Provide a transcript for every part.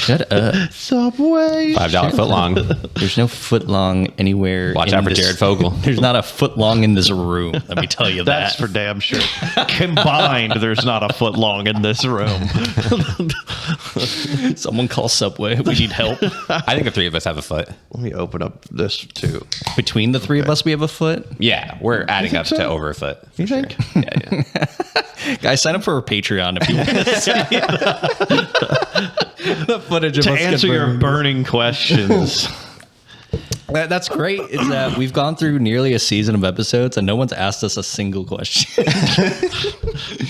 Shut up. Subway. $5 foot long. There's no foot long anywhere. Watch in out for this- Jared Fogle. There's not a foot long in this room. Let me tell you That's that. for damn sure. Combined, there's not a foot long in this room. Someone call Subway. We need help. I think the three of us have a foot. Let me open up this too. Between the three of us, we have a foot. Yeah, we're adding up to over a foot. You think? Yeah. Guys, sign up for our Patreon if you want to see the footage of To us answer your confirming. burning questions. That's great. Is that we've gone through nearly a season of episodes and no one's asked us a single question.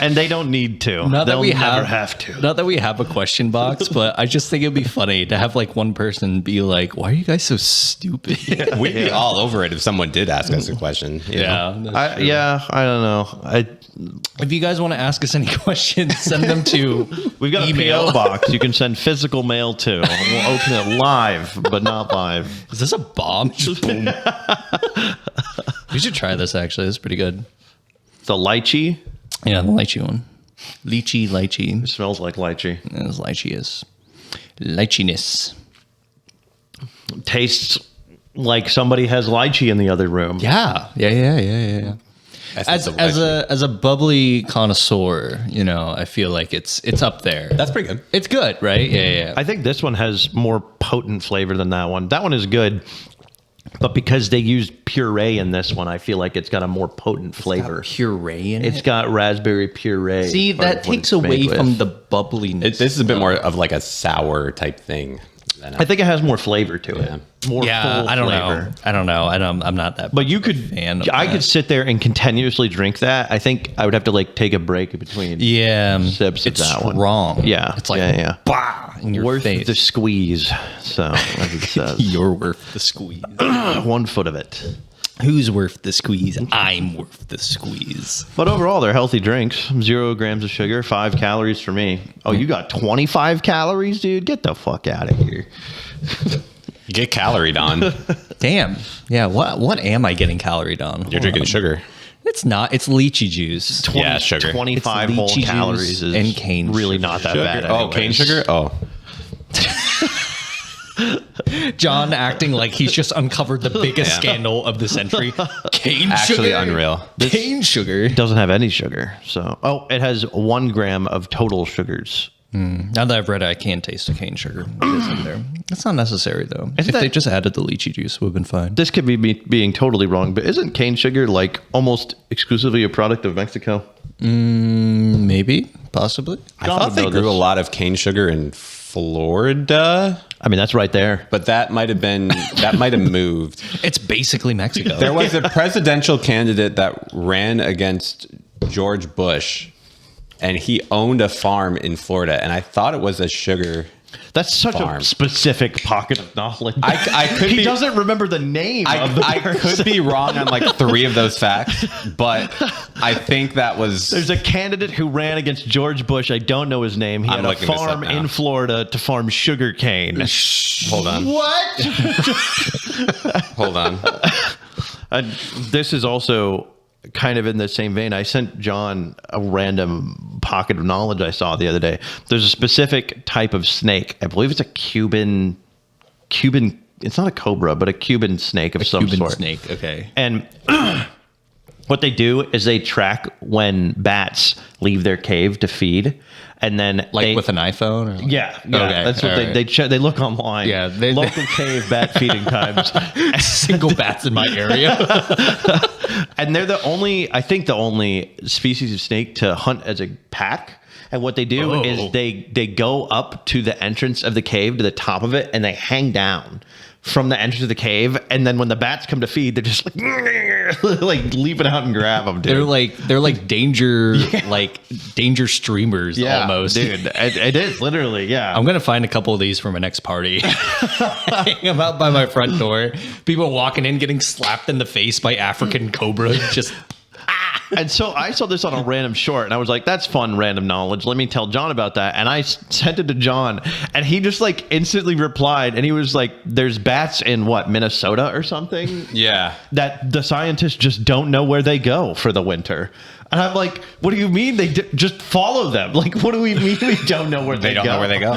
And they don't need to. Not that They'll we never have have to. Not that we have a question box, but I just think it'd be funny to have like one person be like, "Why are you guys so stupid?" We'd be all over it if someone did ask us a question. you know? that's true. I don't know. If you guys want to ask us any questions, send them to We've got email. a PO box you can send physical mail to. We'll open it live, but not live. Is this a bomb? Just boom. We should try this actually. This is pretty good. The lychee Yeah, the lychee one. Lychee. smells like lychee. As lychee is. Lycheeness. Tastes like somebody has lychee in the other room. Yeah. As a bubbly connoisseur, you know, I feel like it's up there. That's pretty good. It's good, right? Yeah. I think this one has more potent flavor than that one. That one is good, but because they used puree in this one, I feel like it's got a more potent flavor. Puree in It's it. got raspberry puree. See, part that of what takes it's made away from with. the bubbliness. This is a bit more of like a sour type thing. I think it has more flavor to it. More Yeah, full I don't flavor. know. I'm not that. But you could, fan of I that. could sit there and continuously drink that. I think I would have to like take a break between. Yeah, Sips of it's that one. strong. Yeah, it's like yeah. bah in your Worth face. the squeeze. So as it says, You're worth the squeeze. 1 foot of it. Who's worth the squeeze? I'm worth the squeeze. But overall, they're healthy drinks. 0 grams of sugar, 5 calories for me. Oh, you got 25 calories, dude? Get the fuck out of here. Get caloried on. Damn. Yeah. What am I getting caloried on? You're drinking sugar. It's not. It's lychee juice. Yeah, sugar. 25 It's whole lychee juice calories is and cane really sugar. not that Sugar. bad. Oh, cane anyways. sugar? Oh. John acting like he's just uncovered the biggest scandal of the century. Cane Actually sugar. unreal. Cane sugar. It doesn't have any sugar. So, it has 1 gram of total sugars. Now that I've read it, I can taste the cane sugar. It is in there. That's not necessary though. Isn't If they that- just added the lychee juice, it would have been fine. This could be me being totally wrong, but isn't cane sugar like almost exclusively a product of Mexico? Maybe, possibly. I John thought would they know grew this. a lot of cane sugar in Florida, I mean, that's right there. but that might have moved. It's basically Mexico. There was a presidential candidate that ran against George Bush, and he owned a farm in Florida, and I thought it was a sugar. That's such Farm. a specific pocket of knowledge. I could he be- doesn't remember the name of the I person. could be wrong on like 3 of those facts, but I think that was. There's a candidate who ran against George Bush. I don't know his name. He I'm had a looking this up farm now. in Florida to farm sugar cane. Hold on. What? Hold on. This is also kind of in the same vein. I sent John a random pocket of knowledge I saw the other day. There's a specific type of snake. I believe it's a Cuban. It's not a cobra, but a Cuban snake of some Cuban sort. snake. Okay. And what they do is they track when bats leave their cave to feed, and then Like they, with an iPhone? Or like, yeah, Okay, that's what all right. they check. They look online. Yeah, local cave bat feeding times. single bats in my area. And they're the only species of snake to hunt as a pack. And what they do Oh. is they go up to the entrance of the cave, to the top of it, and they hang down from the entrance of the cave. And then when the bats come to feed, they're just like like leaping out and grab them, dude. They're like danger danger streamers almost. dude. It is literally, yeah. I'm gonna find a couple of these for my next party. Hang them out by my front door. People walking in getting slapped in the face by African cobra. Just And so I saw this on a random short, and I was like, that's fun random knowledge. Let me tell John about that. And I sent it to John, and he just like instantly replied, and he was like, there's bats in what, Minnesota or something? Yeah. That the scientists just don't know where they go for the winter. And I'm like, what do you mean they just follow them? Like, what do we mean we don't know where They don't know where they go.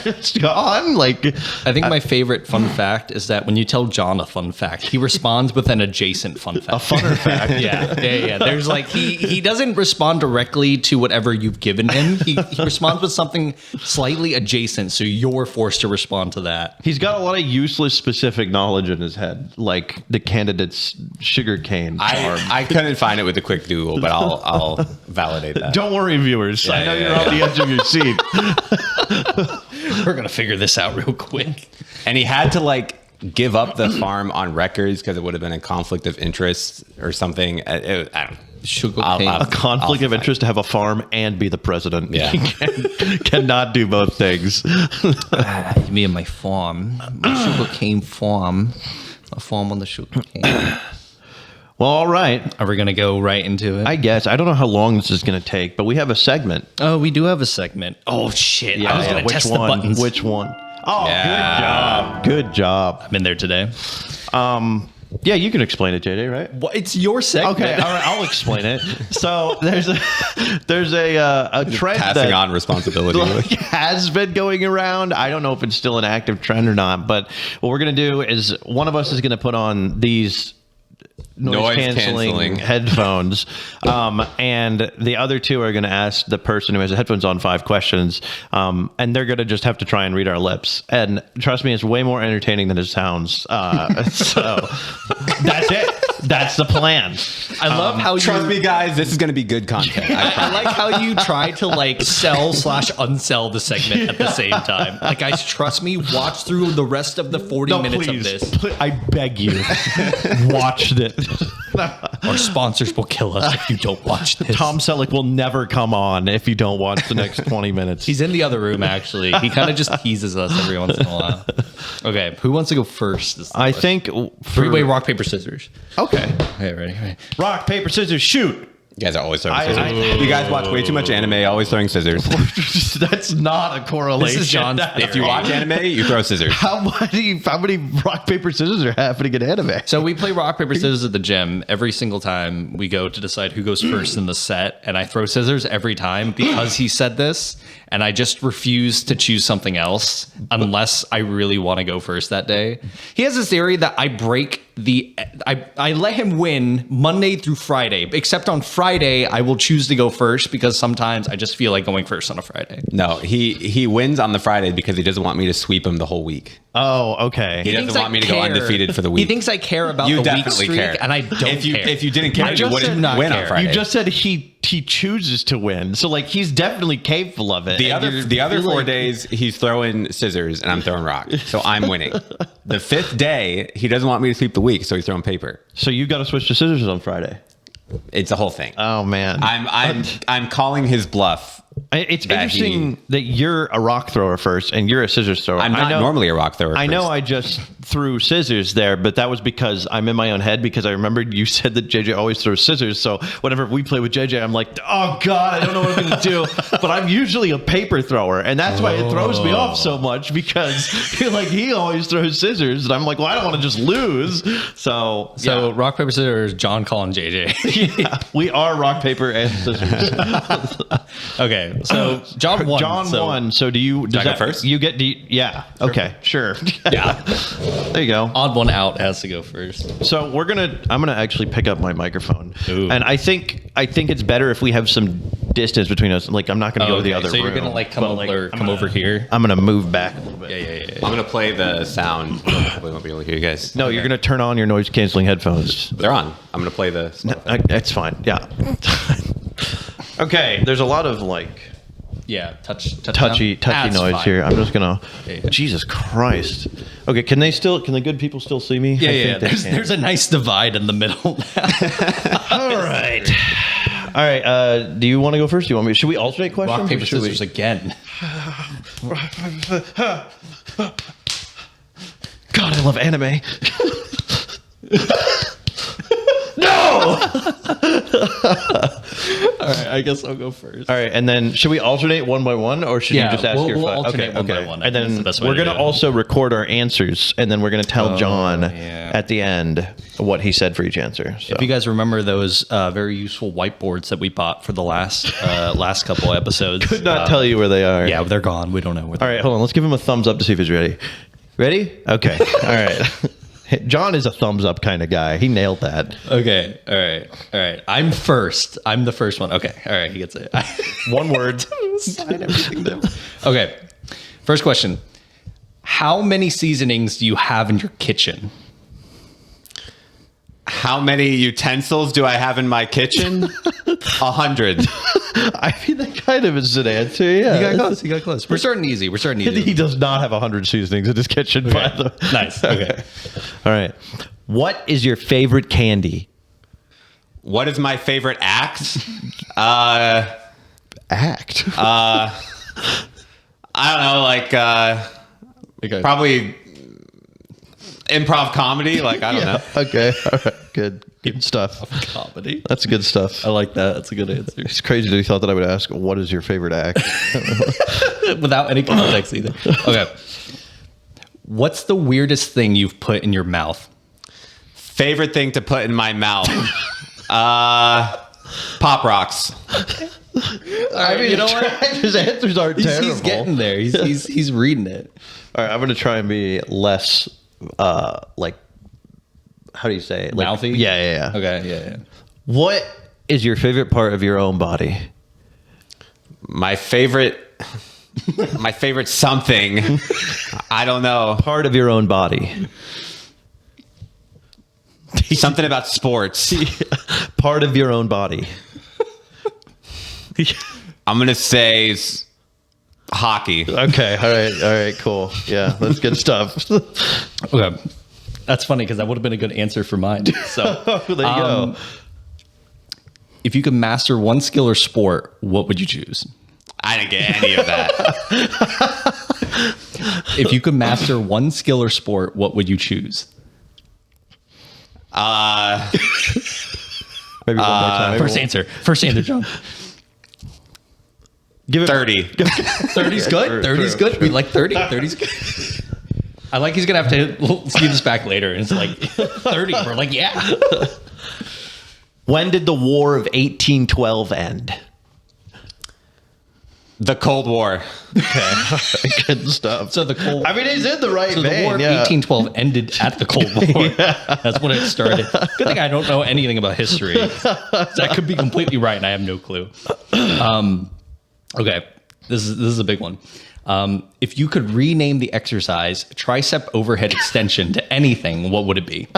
It's gone. Like, I think my favorite fun fact is that when you tell John a fun fact, he responds with an adjacent fun fact. a funner fact. Yeah. There's like he doesn't respond directly to whatever you've given him. He responds with something slightly adjacent, so you're forced to respond to that. He's got a lot of useless specific knowledge in his head, like the candidate's sugarcane farm. I couldn't find it with a quick Google, but I'll validate that. Don't worry, viewers. I know yeah, you're on the edge of your seat. We're gonna figure this out real quick. And he had to like give up the farm on records because it would have been a conflict of interest or something. I don't know. Sugar I'll- cane. I'll- A conflict I'll of interest to have a farm and be the president. Yeah. You cannot do both things. Me and my farm, my sugar cane farm, a farm on the sugar cane. Well, all right. Are we gonna go right into it? I guess. I don't know how long this is going to take, but we have a segment. Oh, we do have a segment. Oh shit! I was gonna Which test one? the buttons. Which one? Oh, Yeah. good job. I'm in there today. Yeah, you can explain it, JJ, right? What? It's your segment. Okay, all right, I'll explain it. So there's a trend Passing that on responsibility. like, has been going around. I don't know if it's still an active trend or not, but what we're gonna do is one of us is gonna put on these noise canceling Noise-canceling. headphones, and the other two are going to ask the person who has the headphones on 5 questions, and they're going to just have to try and read our lips. And trust me, it's way more entertaining than it sounds. So that's it. That's the plan. I love how Trust you. me, guys, this is going to be good content. I like how you try to like sell/unsell the segment at the same time. Like, guys, trust me. Watch through the rest of the 40 minutes of this. I beg you, watch this. Our sponsors will kill us if you don't watch this. Tom Selleck will never come on if you don't watch the next 20 minutes. He's in the other room, actually. He kind of just teases us every once in a while. Okay, who wants to go first? This is the I question. think Three-way rock, paper, scissors. Okay. Okay, ready? Rock, paper, scissors, shoot. You guys are always throwing I- scissors. You guys watch way too much anime, always throwing scissors. That's not a correlation. This is John's If you watch anime, you throw scissors. How many rock, paper, scissors are happening in anime? So we play rock, paper, scissors at the gym every single time we go to decide who goes first in the set. And I throw scissors every time because he said this. And I just refuse to choose something else unless I really want to go first that day. He has this theory that I break I let him win Monday through Friday, except on Friday I will choose to go first because sometimes I just feel like going first on a Friday. No, he wins on the Friday because he doesn't want me to sweep him the whole week. Oh, okay. He doesn't thinks I want me to go care. undefeated for the He week. thinks I care about You the week definitely streak, care. and I don't If you care. if you didn't care, I you just wouldn't did not win care. on Friday. You just said he chooses to win, so like he's definitely capable of it. The And other you're- 4 like- days he's throwing scissors and I'm throwing rock, so I'm winning. The 5th day he doesn't want me to sweep the week, so he's throwing paper. So you got to switch to scissors on Friday. It's a whole thing. Oh man, I'm calling his bluff. it's that interesting that you're a rock thrower first and you're a scissors thrower. I'm not normally a rock thrower. I know first. I just threw scissors there, but that was because I'm in my own head because I remembered you said that JJ always throws scissors. So whenever we play with JJ, I'm like, oh God, I don't know what I'm going to do. But I'm usually a paper thrower. And that's why it throws me off so much because like he always throws scissors. And I'm like, well, I don't want to just lose. So So rock, paper, scissors, John calling JJ. yeah, we are rock, paper, and scissors. Okay, so John won. John so won. So do you? Does I go that, first? You get. Yeah. Okay. Sure. Yeah. There you go. Odd one out has to go first. So I'm gonna actually pick up my microphone, Ooh. and I think it's better if we have some distance between us. Like I'm not gonna go to the other so room. you're gonna like come but, over, I'm come gonna- over here. I'm gonna move back a little bit. Yeah. I'm gonna play the sound. Probably won't be able to hear you guys. No, you're gonna turn on your noise canceling headphones. They're on. I'm gonna play the. That's fine. Yeah. Okay. There's a lot of like Yeah, touchy touchy noise here. I'm just gonna. Yeah. Jesus Christ. Okay. Can the good people still see me? Yeah, I yeah. think they can. There's a nice divide in the middle. All right. All right. Do you want to go first? Do you want me? Should we alternate questions? Rock, paper, or should we- scissors again. God, I love anime. No! All right, I guess I'll go first. All right, and then should we alternate one by one, or should you just ask your we'll five? alternate one by one. I And think that's then the best way we're to gonna do it. also record our answers, and then we're gonna tell John yeah. at the end what he said for each answer. So. If you guys remember those very useful whiteboards that we bought for the last last couple episodes, could not tell you where they are. Yeah, they're gone. We don't know where. All right, hold on. Let's give him a thumbs up to see if he's ready. Ready? Okay. All right. John is a thumbs up kind of guy. He nailed that. Okay. All right. I'm first. I'm the first one. Okay. All right. He gets it. One word. Sign everything down. Okay. First question. How many seasonings do you have in your kitchen? How many utensils do I have in my kitchen? 100. I mean, that kind of is an answer. Yeah. You got close. You got close. We're starting easy. He does not have 100 seasonings in his kitchen. By the Nice. Okay. All right. What is your favorite candy? What is my favorite act? Act. I don't know, like Okay. probably improv comedy. Like, I don't know. Okay. All right. Good stuff. Comedy. That's good stuff. I like that. That's a good answer. It's crazy that he thought that I would ask, what is your favorite act? Without any context either. Okay. What's the weirdest thing you've put in your mouth? Favorite thing to put in my mouth? Pop rocks. I mean, you know what? His answers aren't terrible. He's getting there. He's reading it. All right, I'm going to try and be less, like, how do you say it? Like, Mouthy? Yeah. Okay. Yeah. What is your favorite part of your own body? My favorite something. I don't know. Part of your own body. Something about sports. Part of your own body. I'm going to say hockey. Okay. All right. Cool. Yeah, that's good stuff. Okay. That's funny because that would have been a good answer for mine. So There you go. if you could master one skill or sport, what would you choose? I didn't get any of that. If you could master one skill or sport, what would you choose? Maybe one more time. First answer, John. Give it 30. 30's good. 30's good. We like 30. 30's good. I like he's gonna have to see this back later, and it's like 30. We're like, yeah. When did the War of 1812 end? The Cold War. Good stuff. So the Cold. I mean, he's in the right So the vein. War of Yeah. 1812 ended at the Cold War. That's when it started. Good thing I don't know anything about history. That could be completely right, and I have no clue. Okay, this is a big one. If you could rename the exercise tricep overhead extension to anything, what would it be?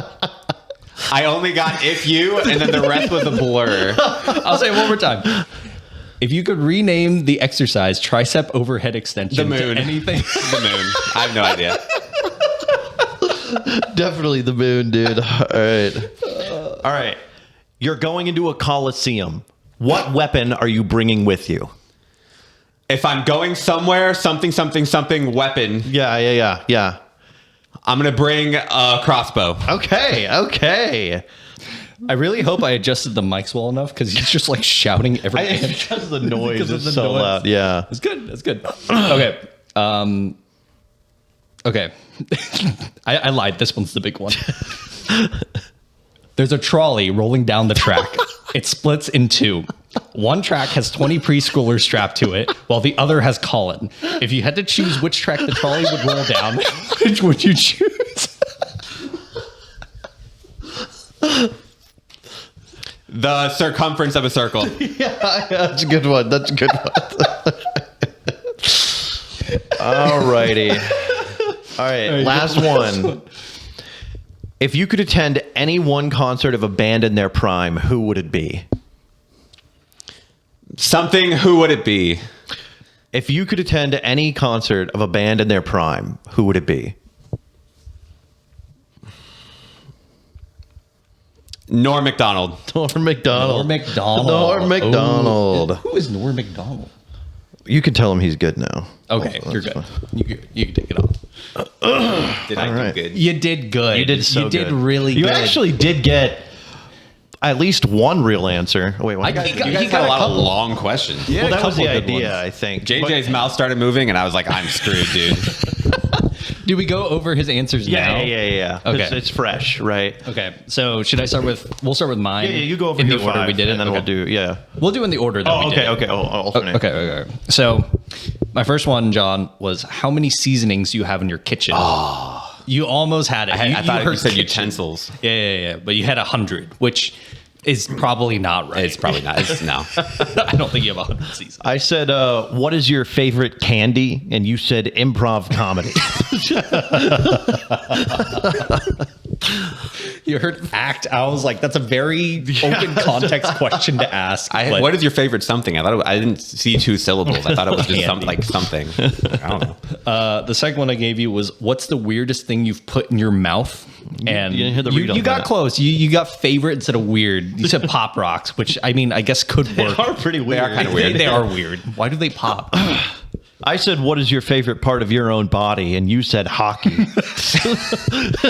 I only got if you, and then the rest was a blur. I'll say it one more time. If you could rename the exercise tricep overhead extension The moon. to anything, The moon. I have no idea. Definitely the moon, dude. All right. You're going into a coliseum. What weapon are you bringing with you? If I'm going somewhere, something weapon, Yeah. I'm going to bring a crossbow. Okay. I really hope I adjusted the mics well enough because he's just like shouting every. Because the noise Because of is the so noise. loud. Yeah. That's good. That's good. Okay. Okay. I lied. This one's the big one. There's a trolley rolling down the track. It splits in two. One track has 20 preschoolers strapped to it, while the other has Colin. If you had to choose which track the trolley would roll down, which would you choose? The circumference of a circle. Yeah, that's a good one. All righty. All right, last one. If you could attend any one concert of a band in their prime, who would it be? Something, who would it be? If you could attend any concert of a band in their prime, who would it be? Norm Macdonald. Norm Macdonald. Norm Macdonald. Norm Macdonald. Oh, who is Norm Macdonald? You can tell him he's good now. Okay, Oh, you're that's good. fine. You can take it off. Did I All right. do good? You did good. You did so You did good. really You good. actually did get at least one real answer. Oh, wait, what? You guys got a lot of long questions. well, that was the couple good idea, ones. I think. JJ's mouth started moving, and I was like, I'm screwed, dude. Do we go over his answers now? Yeah. Okay. It's fresh, right? Okay. So should I start with? We'll start with mine. Yeah, you go over in your the order five, we did it, and then Okay. we'll do. Yeah. We'll do in the order that Oh, we did. okay. I'll alternate. Okay. So, my first one, John, was how many seasonings do you have in your kitchen? Oh, you almost had it. I thought you heard said kitchen. utensils. Yeah. But you had 100, which is probably not right. It's probably not. No. I don't think you have 100 seasonings. I said, "What is your favorite candy?" And you said improv comedy. You heard act. I was like, that's a very open context question to ask. but- What is your favorite something? I didn't see 2 syllables. I thought it was just something. I don't know. The second one I gave you was, what's the weirdest thing you've put in your mouth? And you didn't hit the read on you got that. close. You got favorite instead of weird. You said Pop Rocks, which I mean, I guess could work. They are pretty weird. are kinda weird. They are weird. Why do they pop? I said, "What is your favorite part of your own body?" And you said hockey. I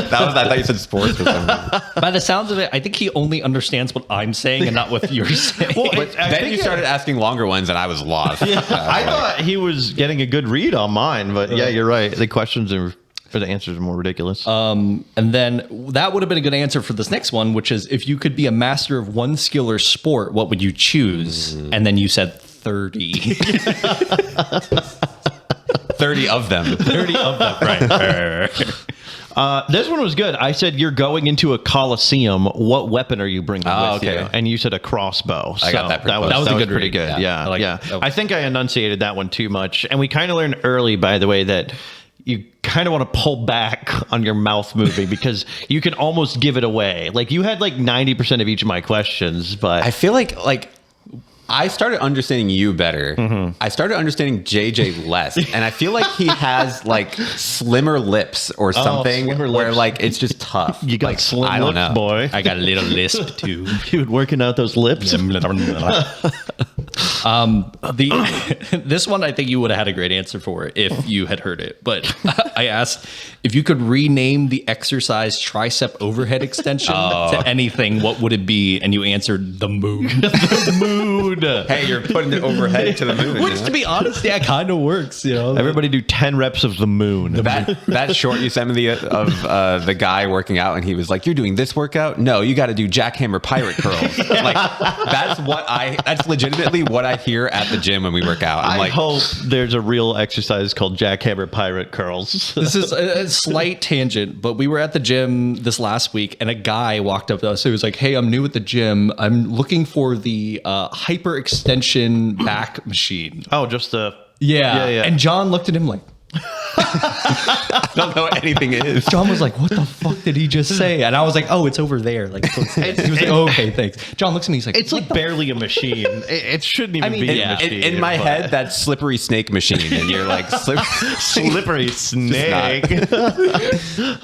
thought you said sports or something. By the sounds of it, I think he only understands what I'm saying and not what you're saying. But then you started asking longer ones, and I was lost. I thought he was getting a good read on mine, but yeah, you're right. The questions are, or the answers are more ridiculous. And then that would have been a good answer for this next one, which is, if you could be a master of one skill or sport, what would you choose? And then you said 30. 30 of them. 30 of them. Right. This one was good. I said, "You're going into a coliseum. What weapon are you bringing Oh, with okay. you?" And you said a crossbow. I got that pretty close. That was a good pretty read. good. Yeah. Yeah, I like yeah. it. That was- I think I enunciated that one too much, and we kind of learned early, by the way, that you kind of want to pull back on your mouth moving because you can almost give it away. Like you had like 90% of each of my questions, but I feel like I started understanding you better. Mm-hmm. I started understanding JJ less, and I feel like he has like slimmer lips or something, slimmer where lips. like it's just tough. you got like, slim I don't lips, know. boy. I got a little lisp too. Dude, working out those lips. This one I think you would have had a great answer for if you had heard it. But I asked if you could rename the exercise tricep overhead extension to anything, what would it be? And you answered the moon. The moon. Hey, you're putting it overhead to the moon. Which, to be honest, yeah, kind of works. You know, Everybody do 10 reps of the moon. that short you sent me of the guy working out, and he was like, "You're doing this workout? No, you got to do jackhammer pirate curls." Like that's legitimately what I hear at the gym when we work out. I'm I like, hope there's a real exercise called jackhammer pirate curls. this is a slight tangent, but we were at the gym this last week, and a guy walked up to us. He was like, "Hey, I'm new at the gym. I'm looking for the hyper extension back machine." Oh, just the Yeah. yeah. And John looked at him like, I don't know what anything is. John was like, "What the fuck did he just say?" And I was like, "Oh, it's over there." Like, he was like, "Oh, okay, thanks." John looks at me. He's like, It's like barely a machine. It shouldn't even I mean, be yeah. a machine. In my but- head, that's slippery snake machine, and you're like, slippery snake.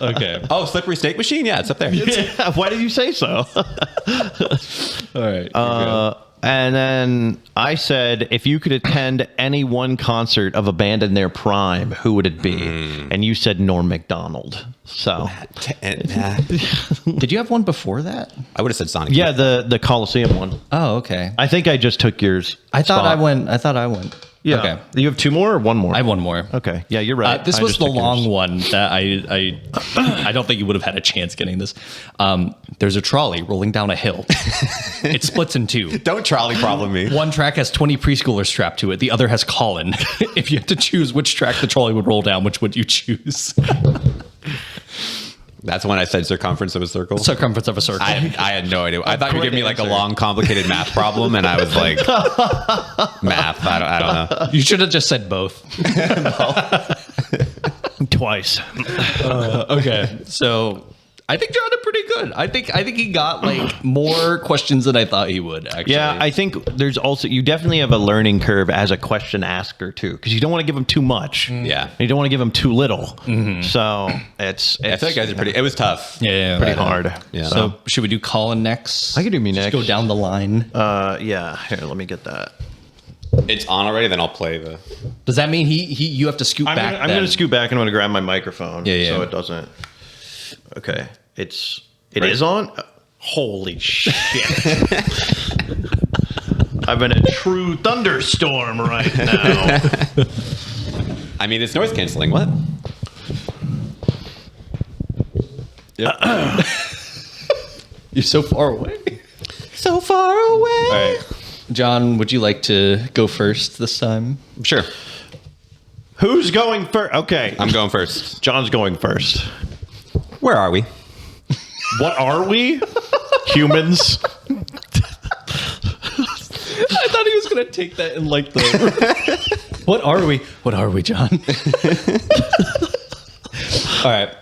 "Okay, oh, slippery snake machine? Yeah, it's up there. Yeah, why did you say so? all right." And then I said, if you could attend any one concert of a band in their prime, who would it be? And you said Norm Macdonald. So Did you have one before that? I would have said Sonic. yeah, the Coliseum one. Oh, okay. I think I just took yours. I thought spot. I went. Yeah. Okay. You have two more or one more? I have one more. Okay. Yeah, you're right. This I was just the took long yours. one that I don't think you would have had a chance getting this. There's a trolley rolling down a hill. It splits in two. Don't trolley problem me. One track has 20 preschoolers strapped to it. The other has Colin. If you had to choose which track the trolley would roll down, which would you choose? That's when I said circumference of a circle. Circumference of a circle. I had no idea. I thought you were great giving me like a answer. long, complicated math problem, and I was like, math. I don't know. You should have just said both. Twice. Okay, so I think John did pretty good. I think he got like more questions than I thought he would. Actually, Yeah, I think there's also, you definitely have a learning curve as a question asker too, because you don't want to give them too much. Yeah. You don't want to give them too little. So it's I feel like guys are pretty. It was tough. yeah, pretty hard. Yeah. So should we do Colin next? I can do me Just next. go down the line. Yeah, here, let me get that. It's on already. Then I'll play the. Does that mean you have to scoot I'm back? going to scoot back and I'm going to grab my microphone. Yeah. So it doesn't. Okay. It is on. Holy shit. I'm in a true thunderstorm right now. I mean, it's noise canceling. What? You're so far away. So far away. All right. John, would you like to go first this time? Sure. Who's going first? Okay. I'm going first. John's going first. Where are we? What are we? Humans? I thought he was going to take that in like the... What are we? What are we, John? All right.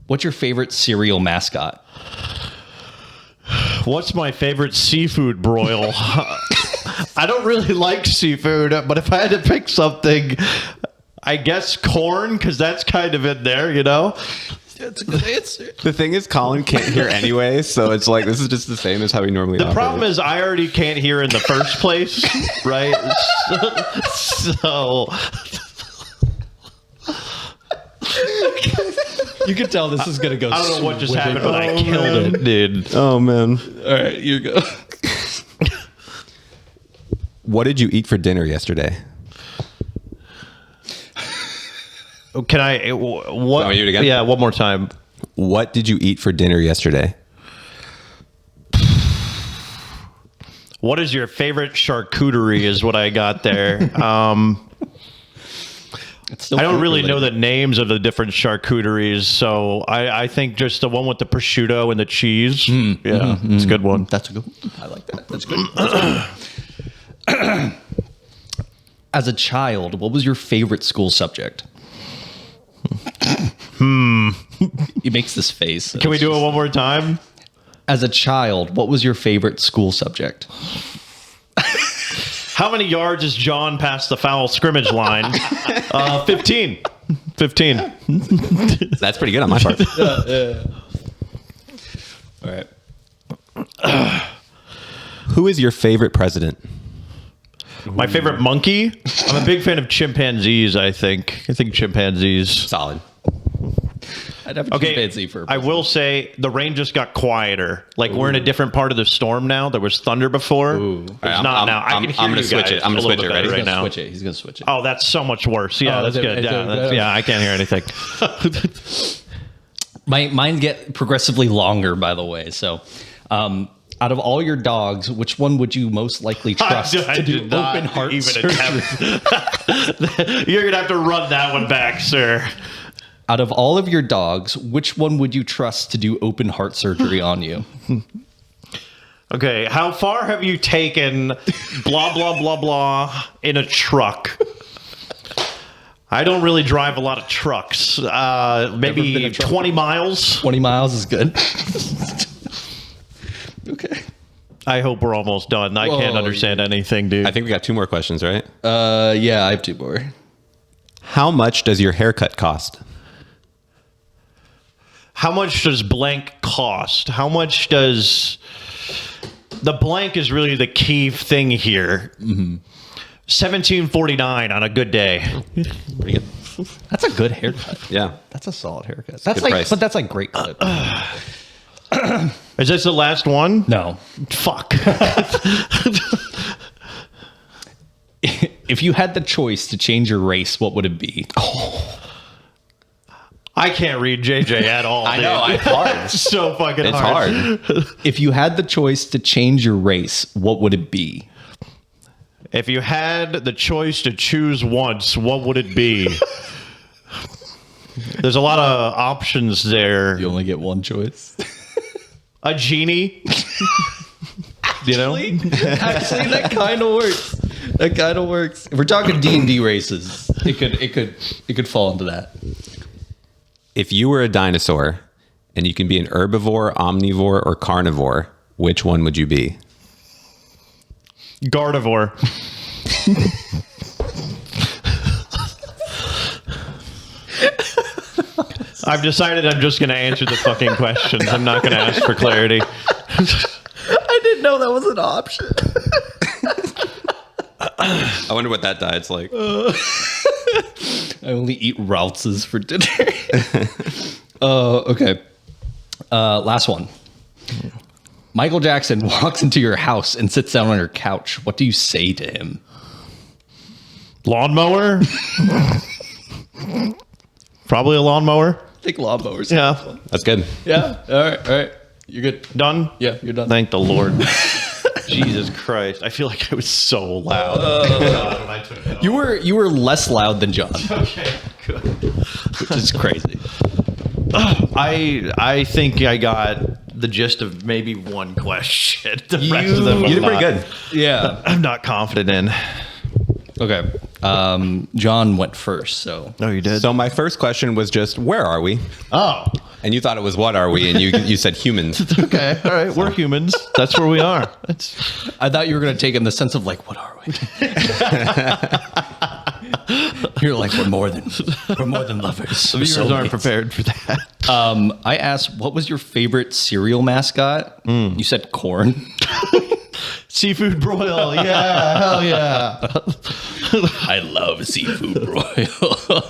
What's your favorite cereal mascot? What's my favorite seafood broil? I don't really like seafood, but if I had to pick something, I guess corn, because that's kind of in there, you know? That's a good answer. The thing is, Colin can't hear anyway, so it's like this is just the same as how we normally. The problem is I already can't hear in the first place, right? So You can tell this is going to go. I don't know what just swimming. happened, but I killed it, dude. Oh man. All right, you go. What did you eat for dinner yesterday? Can I? What? Want me to do it again? Yeah, one more time. What did you eat for dinner yesterday? What is your favorite charcuterie? Is what I got there. It's still I don't food really know related. the names of the different charcuteries, so I think just the one with the prosciutto and the cheese. Yeah, it's a good one. That's a good one. I like that. That's good. As a child, what was your favorite school subject? He makes this face. Can we do it one more time? As a child, what was your favorite school subject? How many yards is John past the foul scrimmage line? 15. 15. That's pretty good on my part. All right. Who is your favorite president? My favorite monkey? I'm a big fan of chimpanzees, I think. I think chimpanzees. Solid. I'd have a Okay, chimpanzee for. I will say the rain just got quieter. Like we're in a different part of the storm now. There was thunder before. There's Alright, not I'm- now. I I'm- can hear I'm gonna you switch guys it. I'm gonna a little switch it, bit ready? better He's right gonna now. switch it. He's gonna switch it. Oh, that's so much worse. Yeah, Oh, that's good. Yeah, I can't hear anything. Mine get progressively longer, by the way. So, out of all your dogs, which one would you most likely trust I to do did not open heart even surgery? attempt. You're gonna have to run that one back, sir. Out of all of your dogs, which one would you trust to do open heart surgery on you? Okay, how far have you taken blah blah blah blah in a truck? I don't really drive a lot of trucks. Never been Maybe a truck 20 miles. 20 miles is good. Okay. I hope we're almost done. I can't Whoa, understand anything, dude. I think we got 2 more questions, right? Yeah, I have 2 more. How much does your haircut cost? How much does blank cost? How much does the blank is really the key thing here. $17.49 on a good day. Pretty good. That's a good haircut. Yeah. That's a solid haircut. That's good like, price. but that's like great clip. Is this the last one? No. Fuck. If you had the choice to change your race, what would it be? I can't read JJ at all. I know, it's hard. It's so fucking It's hard. hard. If you had the choice to change your race, what would it be? If you had the choice to choose once, what would it be? There's a lot of options there. You only get one choice. A genie. You know? Actually, that kind of works. That kind of works. If we're talking D&D races, it could fall into that. If you were a dinosaur and you can be an herbivore, omnivore, or carnivore, which one would you be? Gardevoir. I've decided I'm just going to answer the fucking questions. I'm not going to ask for clarity. I didn't know that was an option. I wonder what that diet's like. I only eat Routzes for dinner. Okay. Last one. Michael Jackson walks into your house and sits down on your couch. What do you say to him? Lawnmower? Probably a lawnmower. I think lawnmowers. Yeah. That's good. Yeah. All right. You're good. Done? Yeah, you're done. Thank the Lord. Jesus Christ. I feel like I was so loud. When I took that You were less loud than John, off. Okay, good. which is crazy. I think I got the gist of maybe one question. The rest of them You did pretty good. Yeah. I'm not confident in. Okay. John went first, so No, you did. So my first question was just, where are we? Oh, And you thought it was what are we? And you said humans. okay. All right. We're humans. That's where we are. It's, I thought you were going to take it in the sense of like, what are we? You're like, we're more than lovers. We're viewers aren't soulmates. prepared for that. I asked, what was your favorite cereal mascot? You said corn. Seafood broil. Yeah. Hell yeah. I love seafood broil.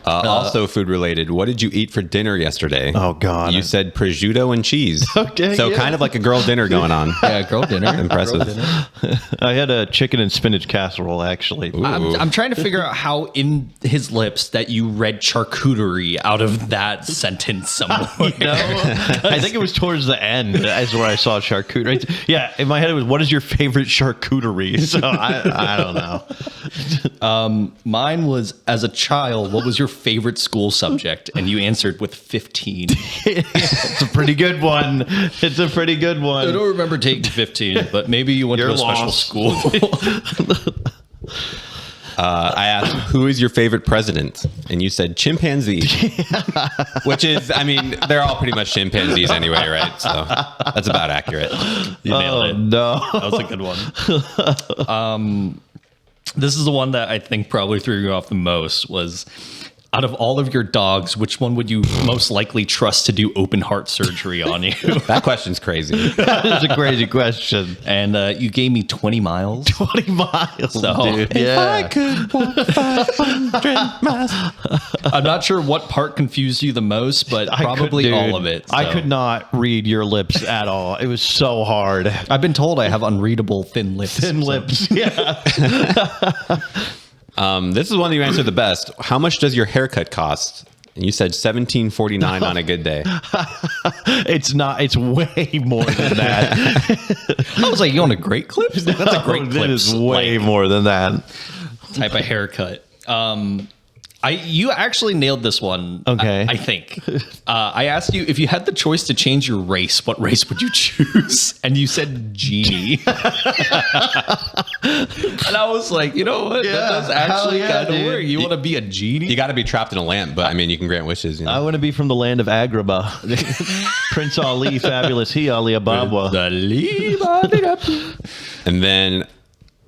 Also food related. What did you eat for dinner yesterday? Oh, God. You said prosciutto and cheese. Okay, So yeah. kind of like a girl dinner going on. Yeah, girl dinner. Impressive. Girl dinner. I had a chicken and spinach casserole, actually. I'm trying to figure out how in his lips that you read charcuterie out of that sentence somewhere. No, I think it was towards the end. That's where I saw charcuterie. Yeah, in my head it was, "What is your favorite charcuterie?" So I don't know. Mine was, as a child, what was your favorite school subject? And you answered with 15. It's a pretty good one. It's a pretty good I one. don't remember taking 15, but maybe you went You're to a special lost. school. I asked, who is your favorite president? And you said chimpanzee. Which is, I mean, they're all pretty much chimpanzees anyway, right? So that's about accurate. You nailed Oh it. no! That was a good one. This is the one that I think probably threw you off the most was, out of all of your dogs, which one would you most likely trust to do open heart surgery on you? That question's crazy. That is a crazy question. And you gave me 20 miles. 20 miles, So- dude. If Yeah. could walk 500 miles. I'm not sure what part confused you the most, but I could- probably dude, all of it. I so. could not read your lips at all. It was so hard. I've been told I have unreadable thin lips. Thin lips. Yeah. This is one that you answered the best. How much does your haircut cost? And you said $17.49 on a good day. It's not. It's way more than that. I was like, you want a great clip? That's a great It clip. is way more than that. Type of haircut. You actually nailed this one. Okay. I think. I asked you if you had the choice to change your race, what race would you choose? And you said genie. And I was like, you know what? Yeah, That does actually hell yeah, kind of dude. work. You want to be a genie? You got to be trapped in a lamp, but I mean, you can grant wishes. You know? I want to be from the land of Agrabah. Prince Ali, fabulous he, Ali Ababa. And then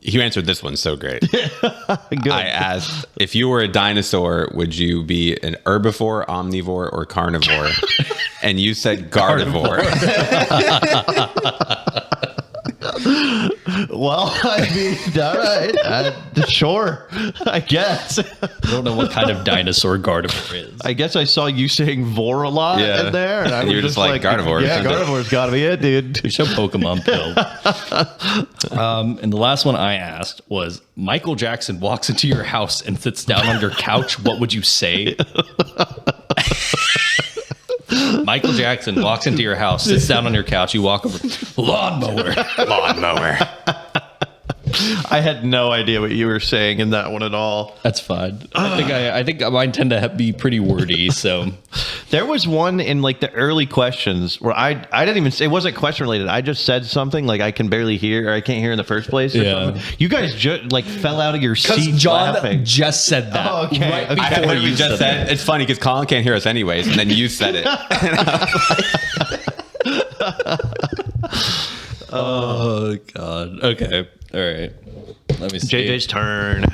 you answered this one so great. Good. I asked, if you were a dinosaur, would you be an herbivore, omnivore, or carnivore? And you said carnivore. Well, I mean, all right. Sure, I guess. I don't know what kind of dinosaur Gardevoir is. I guess I saw you saying vor a lot Yeah. in there. And I And was you were just like, carnivore. Yeah, carnivore's got to be it, dude. We should Pokemon pill. And the last one I asked was, Michael Jackson walks into your house and sits down on your couch. What would you say? Michael Jackson walks into your house, sits down on your couch. You walk over, lawnmower. I had no idea what you were saying in that one at all. That's fine. I think mine tend to be pretty wordy. So There was one in like the early questions where I didn't even say, it wasn't question related. I just said something like I can barely hear or I can't hear in the first place. Or Yeah. something. You guys like fell out of your because seats John laughing. just said that Oh, okay. right Okay. I before literally you just said, it's funny because Colin can't hear us anyways, and then you said it. Oh God. Okay. All right. Let me see. JJ's turn.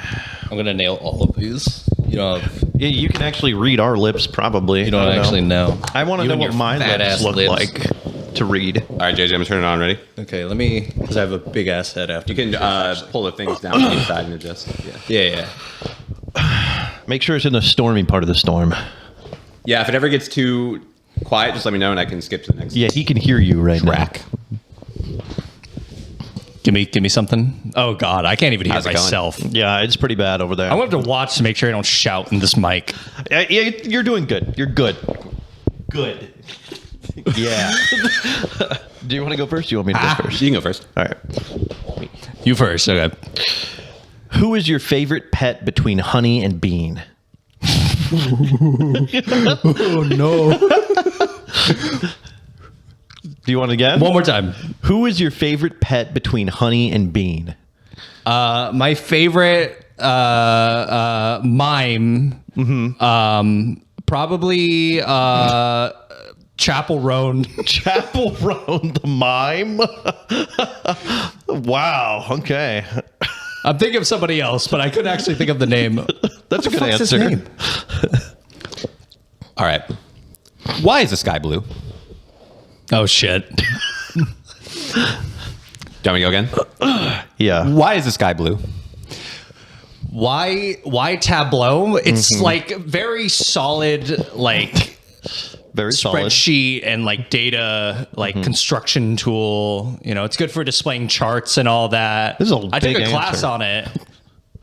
I'm gonna nail all of these. You don't. Yeah, you can actually read our lips probably. You don't I actually know. I want to You know and what your my fat-ass lips look lips. like to read. All right, JJ, I'm going to turn it on. Ready? Okay. Let me, because I have a big ass head after. You can pull the things down on the side and adjust. Yeah. Yeah. Make sure it's in the stormy part of the storm. Yeah, if it ever gets too quiet, just let me know and I can skip to the next Yeah, he can hear you right track. Give me something. Oh God, I can't even hear How's it going? myself. now. Yeah, it's pretty bad over there. I want to watch to make sure I don't shout in this mic. Yeah, you're doing good. You're good. Good. Yeah. Do you want to go first? Do you want me to go first? You can go first. All right. You first. Okay. Who is your favorite pet between Honey and Bean? Oh no. Do you want it again? One more time. Who is your favorite pet between Honey and Bean? My favorite mime. Probably Chapel Roan. Chapel Roan the mime. Wow. Okay. I'm thinking of somebody else, but I couldn't actually think of the name. That's a good What's his answer. name? All right. Why is the sky blue? Oh shit. Do you want me to go again? Yeah. Why is the sky blue? Why Tableau? It's like very solid, like Very solid. spreadsheet and like data, like construction tool. You know, it's good for displaying charts and all that. This is a I took big a class answer. on it.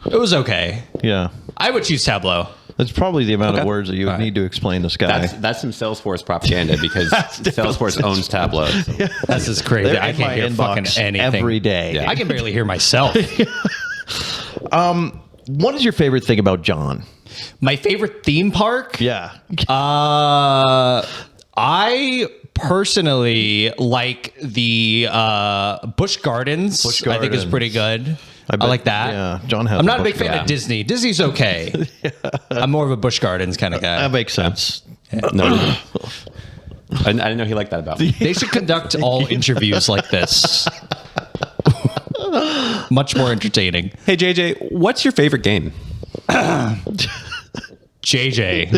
It was okay. Yeah. I would choose Tableau. That's probably the amount of Okay. words that you would All right. need to explain the sky. That's some Salesforce propaganda because Salesforce owns Tableau. So. This is crazy. They're I in can't my hear fucking inbox anything every day. Yeah. I can barely hear myself. What is your favorite thing about John? My favorite theme park? Yeah. I personally like the Busch Gardens. Busch I think is Gardens. pretty good. I bet- like that. Yeah, John has I'm a not a big Busch fan Gardens. of Disney. Disney's okay. I'm more of a Busch Gardens kind of guy. That makes sense. No. I didn't know he liked that about me. They should conduct all interviews like this. Much more entertaining. Hey, JJ, what's your favorite game? JJ.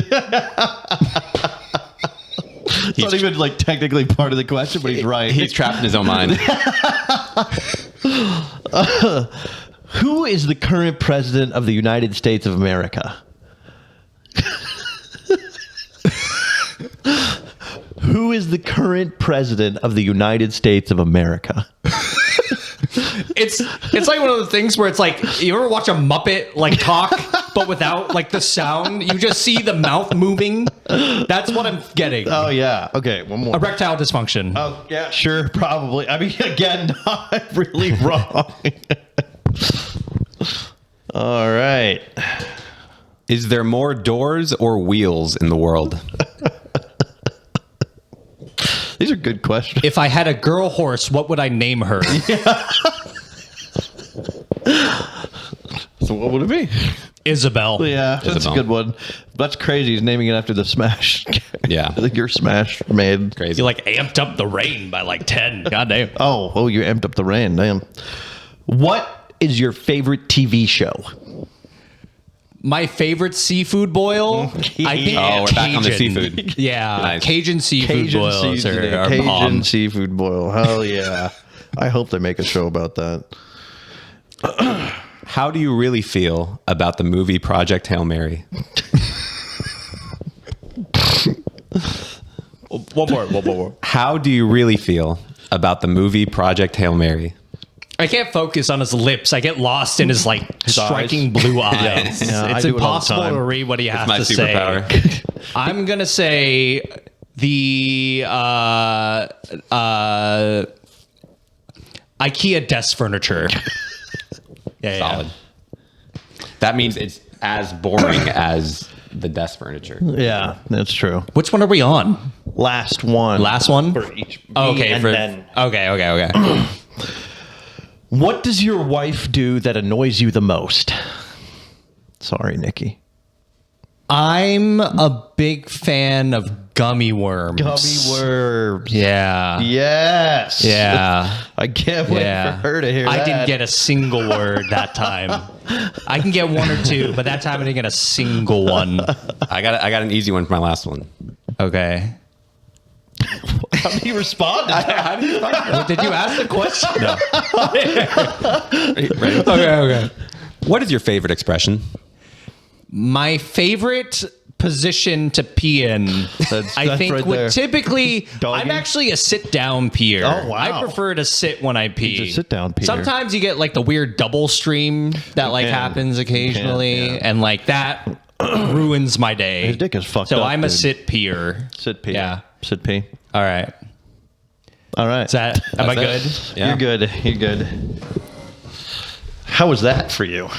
It's not even like technically part of the question, but he's right. He's trapped in his own mind. Who is the current president of the United States of America? Who is the current president of the United States of America? It's like one of the things where it's like you ever watch a Muppet like talk, but without like the sound. You just see the mouth moving. That's what I'm getting. Oh yeah. Okay, one more. Erectile dysfunction. Oh yeah, sure, probably. I mean, again, not really wrong. All right. Is there more doors or wheels in the world? These are good questions. If I had a girl horse, what would I name her? So what would it be? Isabel. Yeah, that's a Isabel. good one. That's crazy. He's naming it after the Smash. Yeah. Your Smash made. Crazy. You like amped up the rain by like 10. God damn. Oh, you amped up the rain. Damn. What is your favorite TV show? My favorite seafood boil? I think Oh, we're back on the Cajun. seafood. Yeah. Nice. Cajun seafood boils seasoning. are Cajun bomb. seafood boil. Hell yeah. I hope they make a show about that. How do you really feel about the movie Project Hail Mary? One more. How do you really feel about the movie Project Hail Mary? I can't focus on his lips. I get lost in his like striking blue eyes. Yeah, I It's do it all the impossible time. to read what he has My to superpower. say. I'm gonna say the IKEA desk furniture. Yeah. Solid. That means it's as boring as the desk furniture. Yeah, that's true. Which one are we on? Last one. Last one? For each. Oh, okay. and then. Okay. What does your wife do that annoys you the most? Sorry, Nikki. I'm a big fan of gummy worms. Gummy worms. Yeah. Yes. Yeah. I can't wait Yeah. for her to hear I that. didn't get a single word that time. I can get one or two, but that time I didn't get a single one. I got an easy one for my last one. Okay. How do you respond to that? Did you ask the question? No. Right? Okay. What is your favorite expression? My favorite position to pee in, I that's think right would there. typically. Doggy? I'm actually a sit down peer. Oh, wow. I prefer to sit when I pee. He's a sit-down peer. Sometimes you get like the weird double stream that like can. happens occasionally, yeah. and like that ruins my day. His dick is fucked so up, I'm a dude. sit peer. Sit pee. Yeah. Sit pee. All right. All right. Is that? Am I good? That's it. Yeah. You're good. You're good. How was that for you?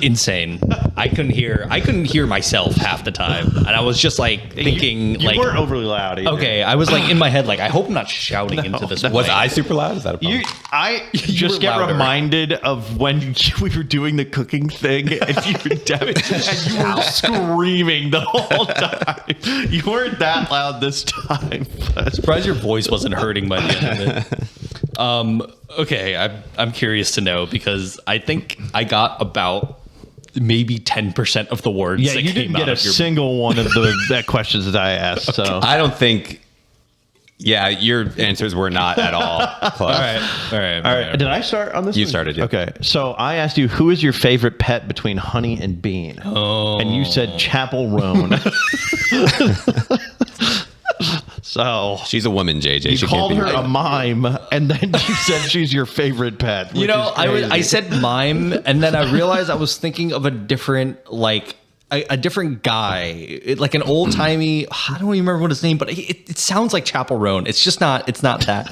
Insane. I couldn't hear myself half the time, and I was just like thinking you like. weren't overly loud either. Okay, I was like in my head, like I hope I'm not shouting into this. Was mic. I super loud? Is that a problem? I were just get louder. reminded of when we were doing the cooking thing and you were and you were screaming the whole time. You weren't that loud this time. But surprised your voice wasn't hurting by the end of it. Okay, I'm curious to know because I think I got about maybe 10% of the words. yeah, that you came didn't get out a of your single one of the questions that I asked. So I don't think. Yeah, your answers were not at all close. All right. all right, did I start on this? You one? started, yeah. Okay, so I asked you who is your favorite pet between Honey and Bean, and you said Chapel Roan. So She's a woman, JJ. you She called can't her be a mime, and then you said she's your favorite pet. You which know, is I crazy. said mime, and then I realized I was thinking of a different like. A different guy, like an old timey. I don't even remember what his name, but it sounds like Chapel Roan. It's just not. It's not that.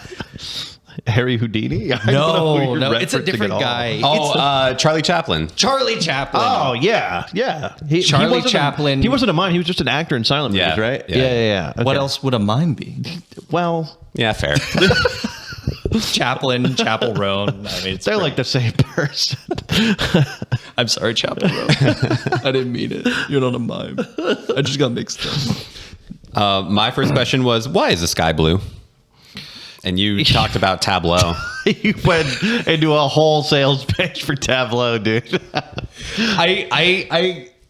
Harry Houdini. I don't know who No, you're it's a referencing different at all. guy. Oh, Charlie Chaplin. Charlie Chaplin. Oh yeah. Charlie wasn't Chaplin. He wasn't a mime. He was just an actor in silent movies, Yeah, right? yeah. Yeah. Okay. What else would a mime be? Well, Yeah, fair. Chaplin, Chapel Roan. I mean, it's they're like the same person. I'm sorry, Chapel Roan. I didn't mean it. You're not a mime. I just got mixed up. My first question was, why is the sky blue? And you talked about Tableau. You went into a whole sales pitch for Tableau, dude.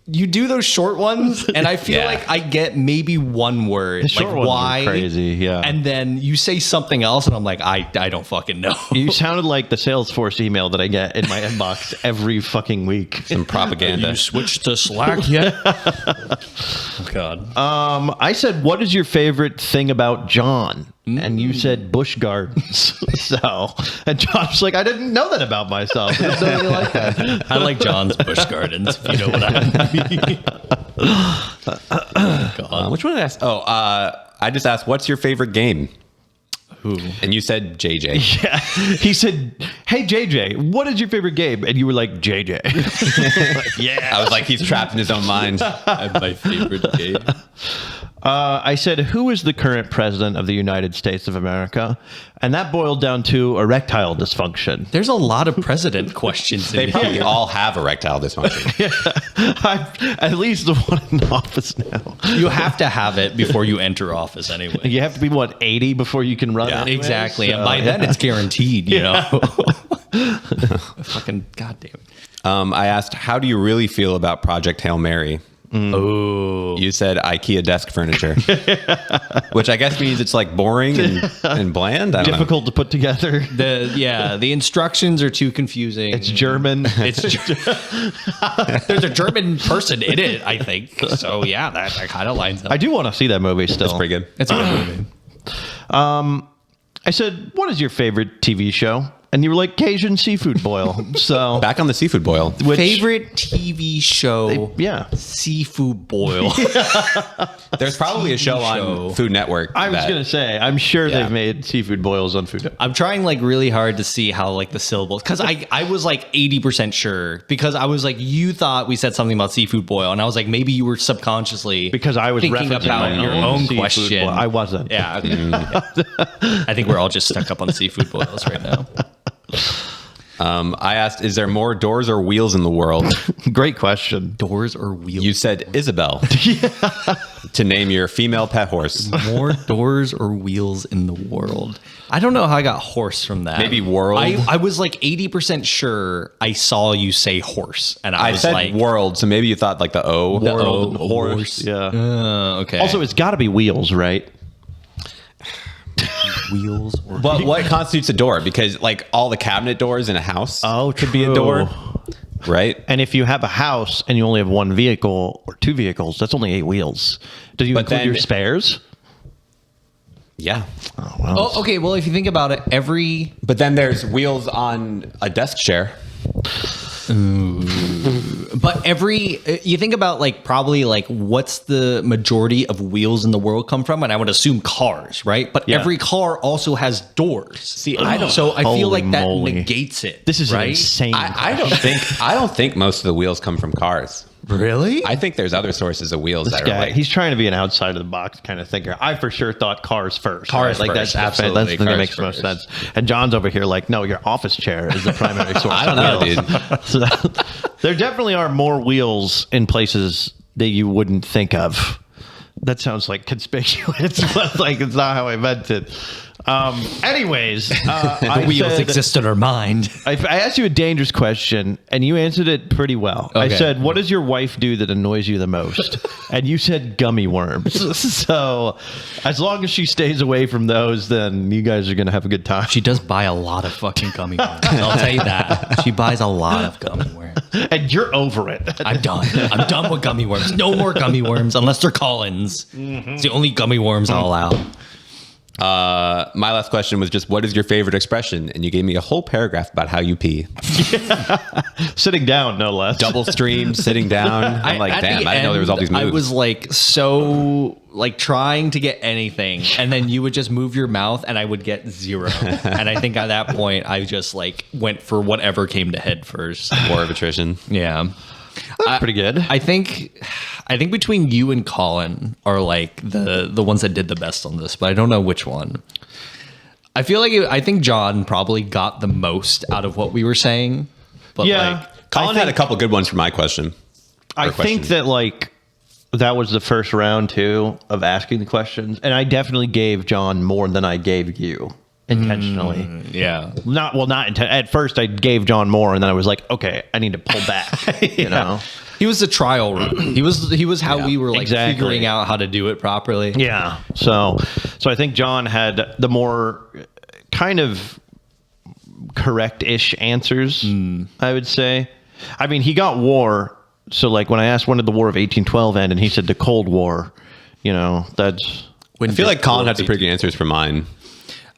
You do those short ones, and I feel Yeah. like I get maybe one word, The short like ones are why, crazy, yeah. and then you say something else, and I'm like, I don't fucking know. You sounded like the Salesforce email that I get in my inbox every fucking week. Some propaganda. You switched to Slack yet? Oh, God. I said, "What is your favorite thing about John?" And you said Busch Gardens. So, and John's like, "I didn't know that about myself. I didn't know you like that." I like John's Busch Gardens, if you know what I mean. God. Which one did I ask? Oh, I just asked, what's your favorite game? Who? And you said JJ. Yeah. He said, "Hey JJ, what is your favorite game?" And you were like, "JJ." I was like, he's trapped in his own mind. My favorite game. I said, "Who is the current president of the United States of America?" And that boiled down to erectile dysfunction. There's a lot of president questions They in probably here. all have erectile dysfunction. At least the one in office now. You have to have it before you enter office anyway. You have to be, 80 before you can run? Yeah. anyway? Exactly. So, And by then it's guaranteed, you know. Fucking goddamn. I asked, how do you really feel about Project Hail Mary? Oh. You said IKEA desk furniture, which I guess means it's like boring and bland. I don't know. difficult to put together. The instructions are too confusing. It's German. It's there's a German person in it, I think. So yeah, that kind of lines up. I do want to see that movie still. That's pretty good. It's a good movie. I said, "What is your favorite TV show?" And you were like, "Cajun seafood boil." So, Back on the seafood boil. which, Favorite TV show? yeah. Seafood boil. There's probably a show show. on Food Network. I was that- going to say, I'm sure Yeah. they've made seafood boils on Food. I'm trying like really hard to see how like the syllables, because I was like 80% sure, because I was like, you thought we said something about seafood boil, and I was like, maybe you were subconsciously Because I was thinking referencing about my your own own seafood question. boil. I wasn't. Yeah, okay. Yeah. I think we're all just stuck up on seafood boils right now. I asked, is there more doors or wheels in the world? Great question. Doors or wheels? You said Isabel to name your female pet horse. More doors or wheels in the world? I don't know how I got horse from that. Maybe world? I was like 80% sure I saw you say horse, and I I was said like, world, so maybe you thought like the O. The World, O, horse. Yeah. okay. Also, it's got to be wheels, right? wheels or What constitutes a door? Because like all the cabinet doors in a house Oh, could be a door. right? And if you have a house and you only have one vehicle or two vehicles, that's only 8 wheels. Do you But include then- your spares? Yeah. Oh, okay. Well, if you think about it, every But then there's wheels on a desk chair. you think about like probably like what's the majority of wheels in the world come from, and I would assume cars, right? But Yeah. every car also has doors. See, I don't. So I feel Holy like that moly. negates it. This is an right? insane. I don't think most of the wheels come from cars. Really? I think there's other sources of wheels that are guy, like. he's trying to be an outside of the box kind of thinker. I for sure thought cars first. Cars Like first, that's absolutely, That's the thing that cars makes the most first. sense. And John's over here like, no, your office chair is the primary source. I don't of know, wheels. dude. So there definitely are more wheels in places that you wouldn't think of. That sounds like conspicuous, but like it's not how I meant it. Anyways, the wheels exist in our mind. I asked you a dangerous question, and you answered it pretty well. I Okay. said, "What does your wife do that annoys you the most?" And you said gummy worms. So, as long as she stays away from those, then you guys are gonna have a good time. She does buy a lot of fucking gummy worms. I'll tell you that. She buys a lot of gummy worms. And you're over it. I'm done. I'm done with gummy worms. No more gummy worms unless they're Collins. It's the only gummy worms I'll allow. My last question was just, what is your favorite expression? And you gave me a whole paragraph about how you pee. Sitting down, no less. Double stream, sitting down. I'm like, At damn, the I didn't know there was all these end, moves. I was like so like trying to get anything, and then you would just move your mouth, and I would get 0. And I think at that point, I just like went for whatever came to head first. War of attrition. Yeah. That's pretty good. I think between you and Colin are like the ones that did the best on this, but I don't know which one. I feel like I think John probably got the most out of what we were saying. But Yeah. like Colin had a couple good ones for my question. I think that like that was the first round too of asking the questions, and I definitely gave John more than I gave you intentionally. yeah. Not at first I gave John more, and then I was like, okay, I need to pull back. You know. He was the trial room. He was how we were like exactly. figuring out how to do it properly. Yeah. So I think John had the more kind of correct-ish answers, I would say. I mean, he got war. So like when I asked when did the War of 1812 end, and he said the Cold War, you know, that's I feel like Colin had some pretty good answers for mine.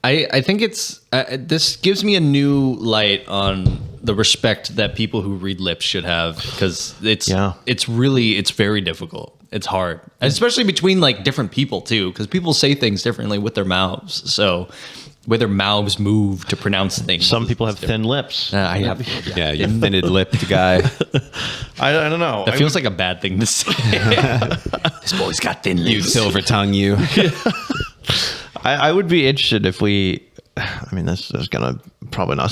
I think it's this gives me a new light on the respect that people who read lips should have, because it's very difficult. It's hard, especially between like different people too, because people say things differently with their mouths. So where their mouths move to pronounce things. some people have thin lips. I have. Yeah, you thinned lipped guy. I don't know. That feels like a bad thing to say. This boy's got thin You lips. silver tongue, you. I would be interested if we. I mean, this is gonna probably not.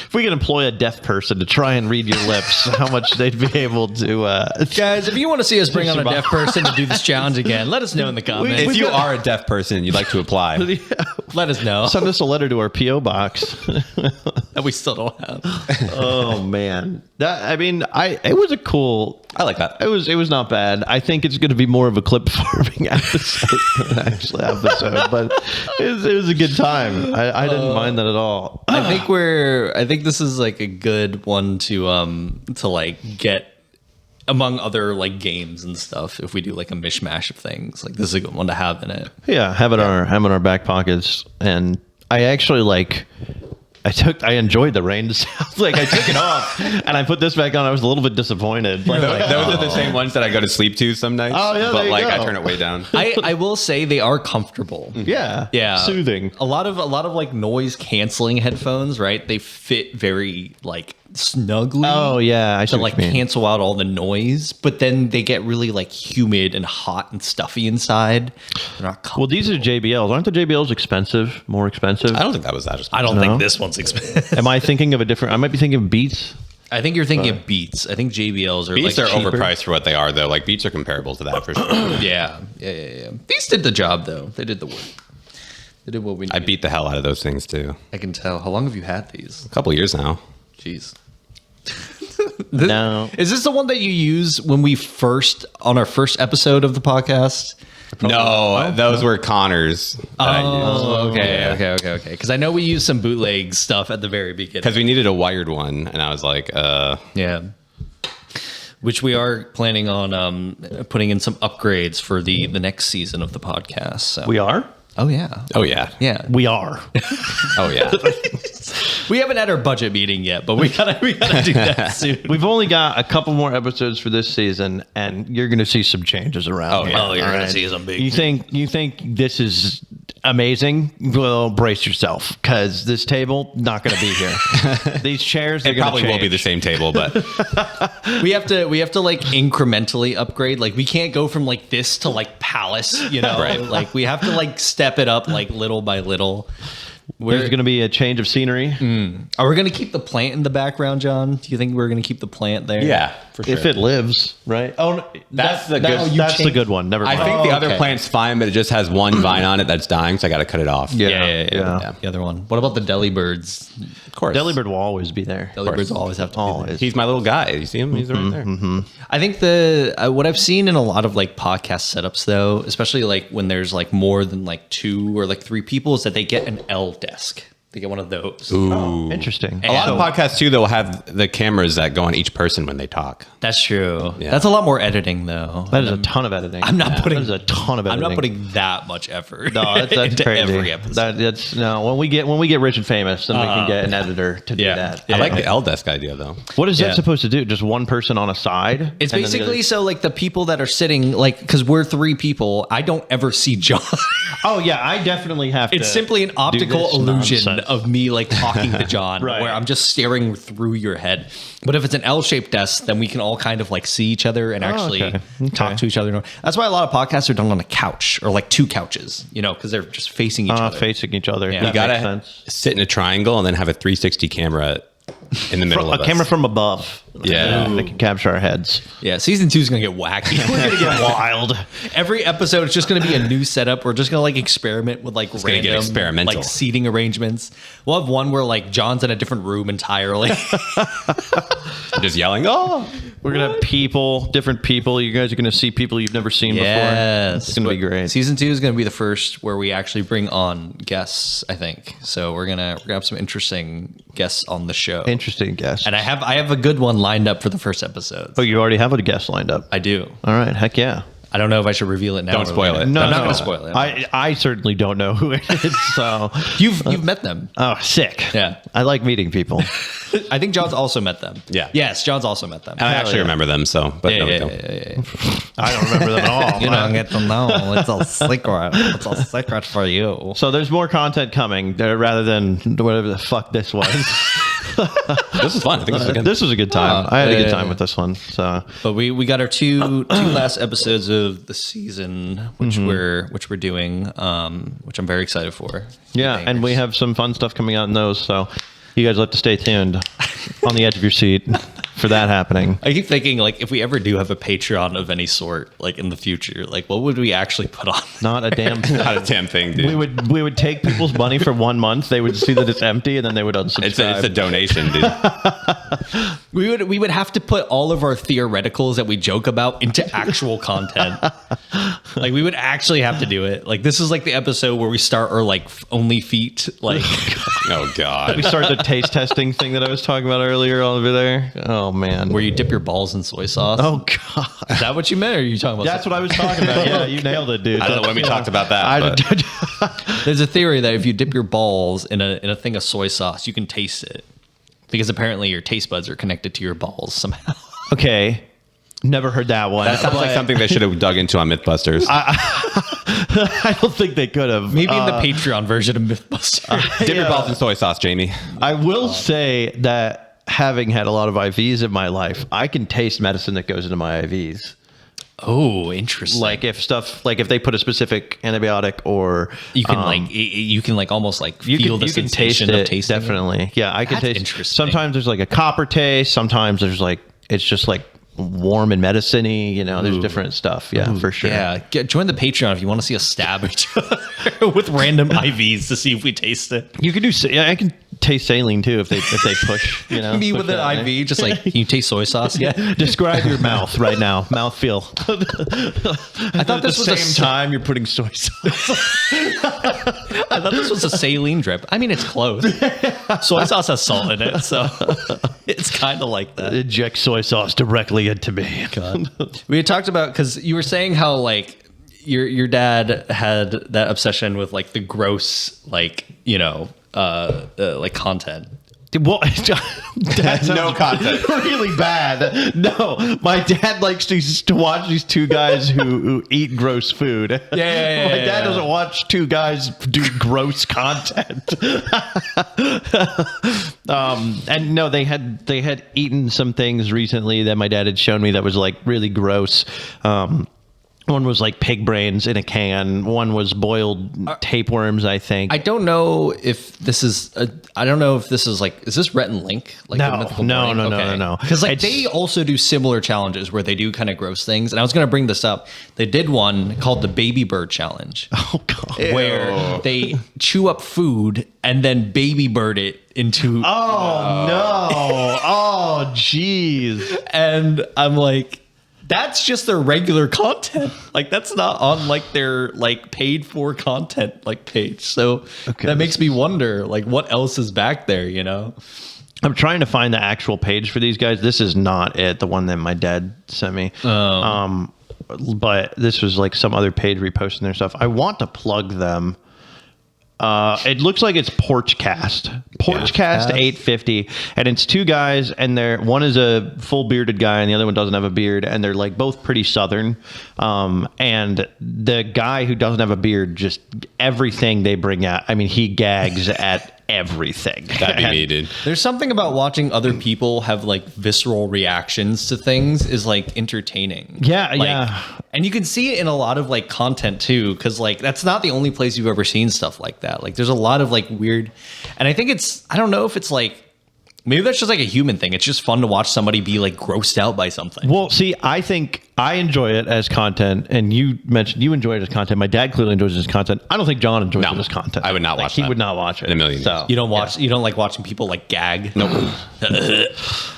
If we could employ a deaf person to try and read your lips, how much they'd be able to. Guys, if you want to see us bring on a deaf person to do this challenge again, let us know in the comments. If you are a deaf person and you'd like to apply, Let us know. Send us a letter to our PO box. That we still don't have. Oh man, it was a cool. I like that. It was not bad. I think it's going to be more of a clip farming episode than an actual episode, but it was a good time. I didn't mind that at all. I think this is like a good one to like get among other like games and stuff. If we do like a mishmash of things, like this is a good one to have in it. Yeah, have it in our back pockets, and I actually like. I enjoyed the rain sound. Like I took it off and I put this back on. I was a little bit disappointed. Like, Those are the same ones that I go to sleep to some nights. Oh, yeah, there but you like go. I turn it way down. I will say they are comfortable. yeah, soothing. A lot of like noise canceling headphones, right? They fit very like snugly. Oh yeah, I see to what like you mean. cancel out all the noise, but then they get really like humid and hot and stuffy inside. They're not Well, these are JBLs. Aren't the JBLs expensive? More expensive? I don't think that was that. I don't No? think this one's expensive. Am I thinking of a different? I might be thinking of Beats. I think you're thinking of Beats. I think JBLs are Beats like are cheaper. overpriced for what they are, though. Like Beats are comparable to that for sure. Yeah. Beats did the job though. They did the work. They did what we I needed. beat the hell out of those things too. I can tell. How long have you had these? A couple years now. Jeez. No. Is this the one that you use when we on our first episode of the podcast? No, those were Connor's. Oh, okay. Because I know we used some bootleg stuff at the very beginning. Because we needed a wired one, and I was like, Yeah. Which we are planning on putting in some upgrades for the next season of the podcast. So. We are? Oh, yeah. oh yeah, Yeah. We are. oh yeah. We haven't had our budget meeting yet, but we gotta do that soon. We've only got a couple more episodes for this season, and you're going to see some changes around. Oh, here. yeah. Oh, you're All gonna right? see some big. You think this is amazing? Well, brace yourself, because this table not going to be here. These chairs, It probably will be the same table, but We have to like incrementally upgrade. Like we can't go from like this to like palace, you know. Right. Like we have to like step it up like little by little. There's going to be a change of scenery. Are we gonna keep the plant in the background, John? Do you think we're gonna keep the plant there? yeah, for sure. If it lives, right? Oh, no, That's the good- That's the good one. Never I mind. think the other okay. plant's fine, but it just has one vine on it that's dying, so I got to cut it off. Yeah. The other one. What about the deli birds? Of course. Delibird will always be there. Deli birds always have to be there. Always. He's my little guy. You see him? He's right there. I think what I've seen in a lot of like podcast setups though, especially like when there's like more than like 2 or like 3 people, is that they get an L desk. They get one of those. Oh, interesting. A lot of podcasts too, they'll have the cameras that go on each person when they talk. That's true. Yeah. That's a lot more editing though. That is a ton of editing. I'm not putting. That is a ton of I'm editing. not putting that much effort. No, that's into crazy. every episode. That's no. When we get rich and famous, then we can get an editor to do yeah. that. I like the L desk idea though. What is Yeah. that supposed to do? Just one person on a side? It's And then the basically other- so like the people that are sitting like because we're 3 people. I don't ever see John. Oh yeah, I definitely have to. It's simply an optical this illusion nonsense. of me like talking to John, Right. where I'm just staring through your head. But if it's an L-shaped desk, then we can all kind of like see each other and actually okay. talk to each other. That's why a lot of podcasts are done on a couch or like 2 couches, you know, because they're just facing each other. facing each other. Yeah. That You Gotta makes sense. sit in a triangle and then have a 360 camera in the middle A of us. camera from above. Yeah. That can capture our heads. Yeah, season 2 is gonna get wacky. We're gonna get Wild. Every episode is just going to be a new setup. We're just going to like experiment with like gonna random get experimental. like seating arrangements. We'll have one where like John's in a different room entirely. Just yelling, oh! We're gonna have people, different people. You guys are gonna see people you've never seen before. It's gonna be great. Season 2 is going to be the first where we actually bring on guests, I think. So we're gonna have some interesting guests on the show. Interesting guess. And I have a good one lined up for the first episode. Oh, you already have a guest lined up. I do. All right. Heck yeah. I don't know if I should reveal it now. Don't or spoil later. it. I'm not No. going to spoil it. I certainly don't know who it is. So You've met them. oh, sick. Yeah. I like meeting people. I think John's also met them. Yeah. Yes, John's also met them. And I actually yeah. remember them, so, but Yeah, no, yeah, don't. yeah. I don't remember them at all. You don't get to know. It's a secret. It's a secret for you. So there's more content coming rather than whatever the fuck this was. This is fun. I think this is good. This was a good time. I had a good time with this one. So But we got our two last episodes of the season, which we're doing, which I'm very excited for. yeah, and we have some fun stuff coming out in those. So you guys will have to stay tuned on the edge of your seat for that happening. I keep thinking, like, if we ever do have a Patreon of any sort, like in the future, like, what would we actually put on? Not a damn thing. Not a damn thing, dude. We would take people's money for 1 month. They would see that it's empty, and then they would unsubscribe. It's a donation, dude. We would have to put all of our theoreticals that we joke about into actual content. Like, we would actually have to do it. Like, this is like the episode where we start our like only feet. Like, Oh, We God. start the taste testing thing that I was talking about earlier over there. Oh man. where you dip your balls in soy sauce. Oh god. Is that what you meant, or are you talking about? That's what I was talking about. Yeah, you nailed it, dude. I don't know when we talked about that, but There's a theory that if you dip your balls in a thing of soy sauce, you can taste it. Because apparently your taste buds are connected to your balls somehow. Okay. Never heard that one. that sounds like but something they should have dug into on Mythbusters. I don't think they could have. Maybe in the Patreon version of Mythbusters. Dip your balls in soy sauce, Jamie. I will say that having had a lot of IVs in my life, I can taste medicine that goes into my IVs. Oh, interesting. Like if they put a specific antibiotic or you can almost like feel the sensation of tasting it. definitely. Yeah, I can That's taste. interesting. Sometimes there's like a copper taste. Sometimes there's like it's just like warm and medicine-y. You know, there's different stuff. Yeah, for sure. Yeah, join the Patreon if you want to see us stab each other with random IVs to see if we taste it. You can do. Yeah, I can taste saline too if they push. You know, Me push with an that in IV, just like, can you taste soy sauce yet? there. Describe your mouth right now. Mouth feel. I thought this was the same time you're putting soy sauce. I thought this was a saline drip. I mean, it's close. Soy sauce has salt in it, so it's kind of like that. Inject soy sauce directly into me. We had talked about, because you were saying how like your dad had that obsession with like the gross, like, you know, like content. Well, that's No content. really bad. No, my dad likes to watch these two guys who eat gross food. Yeah. My dad doesn't watch two guys do gross content. And no, they had eaten some things recently that my dad had shown me that was like really gross. One was like pig brains in a can. One was boiled tapeworms, I think. I don't know if this is. I don't know if this is like. Is this Rhett and Link? Like No, the Mythical no, Morning? no. Because like It's- they also do similar challenges where they do kind of gross things. And I was going to bring this up. They did one called the Baby Bird Challenge, Oh God. where they chew up food and then baby bird it into. Oh no. Oh jeez. And I'm like, that's just their regular content. Like that's not on like their like paid for content like page. So Okay. that makes me wonder like what else is back there, you know? I'm trying to find the actual page for these guys. This is not it, the one that my dad sent me. But this was like some other page reposting their stuff. I want to plug them. It looks like it's Porchcast. Porchcast 850, and it's two guys, and one is a full bearded guy, and the other one doesn't have a beard, and they're like both pretty southern. And the guy who doesn't have a beard, just everything they bring out. I mean, he gags at everything. That'd be me, dude. There's something about watching other people have like visceral reactions to things is like entertaining. Yeah, Like, yeah. And you can see it in a lot of like content too, because like that's not the only place you've ever seen stuff like that. Like there's a lot of like weird, and I think I don't know if it's like, maybe that's just like a human thing. It's just fun to watch somebody be like grossed out by something. Well, see, I think I enjoy it as content, and you mentioned you enjoy it as content. My dad clearly enjoys it as content. I don't think John enjoys No, it as content. I would not Like, watch He that would not watch it in a million years. You don't watch, you don't like watching people like gag. Nope.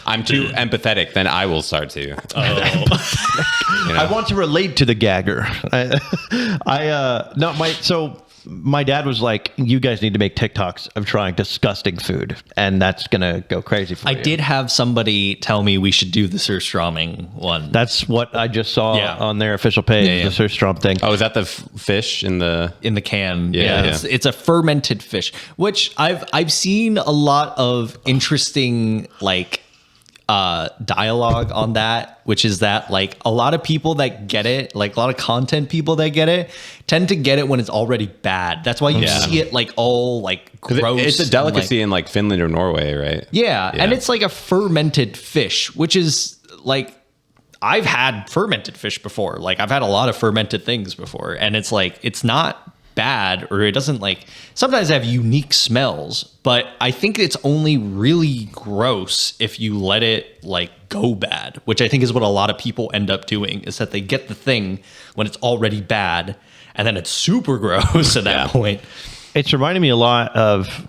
I'm too empathetic, then I will start to. I want to relate to the gagger. My dad was like, "You guys need to make TikToks of trying disgusting food, and that's gonna go crazy for I you." did have somebody tell me we should do the surströmming one. That's what I just saw Yeah. on their official page, Yeah. the Surstrom thing. Oh, is that the fish in the? in the can. Yeah, yeah. It's a fermented fish, which I've seen a lot of interesting like dialogue on that, which is that like a lot of people that get it, like a lot of content people that get it, tend to get it when it's already bad. That's why you Yeah. see it like all like 'Cause gross. It's a and, delicacy like- in like Finland or Norway, right? yeah, and Yeah. it's like a fermented fish, which is like I've had fermented fish before. Like I've had a lot of fermented things before, and it's like it's not bad, or it doesn't like sometimes they have unique smells, but I think it's only really gross if you let it like go bad, which I think is what a lot of people end up doing, is that they get the thing when it's already bad and then it's super gross at that point. It's reminding me a lot of,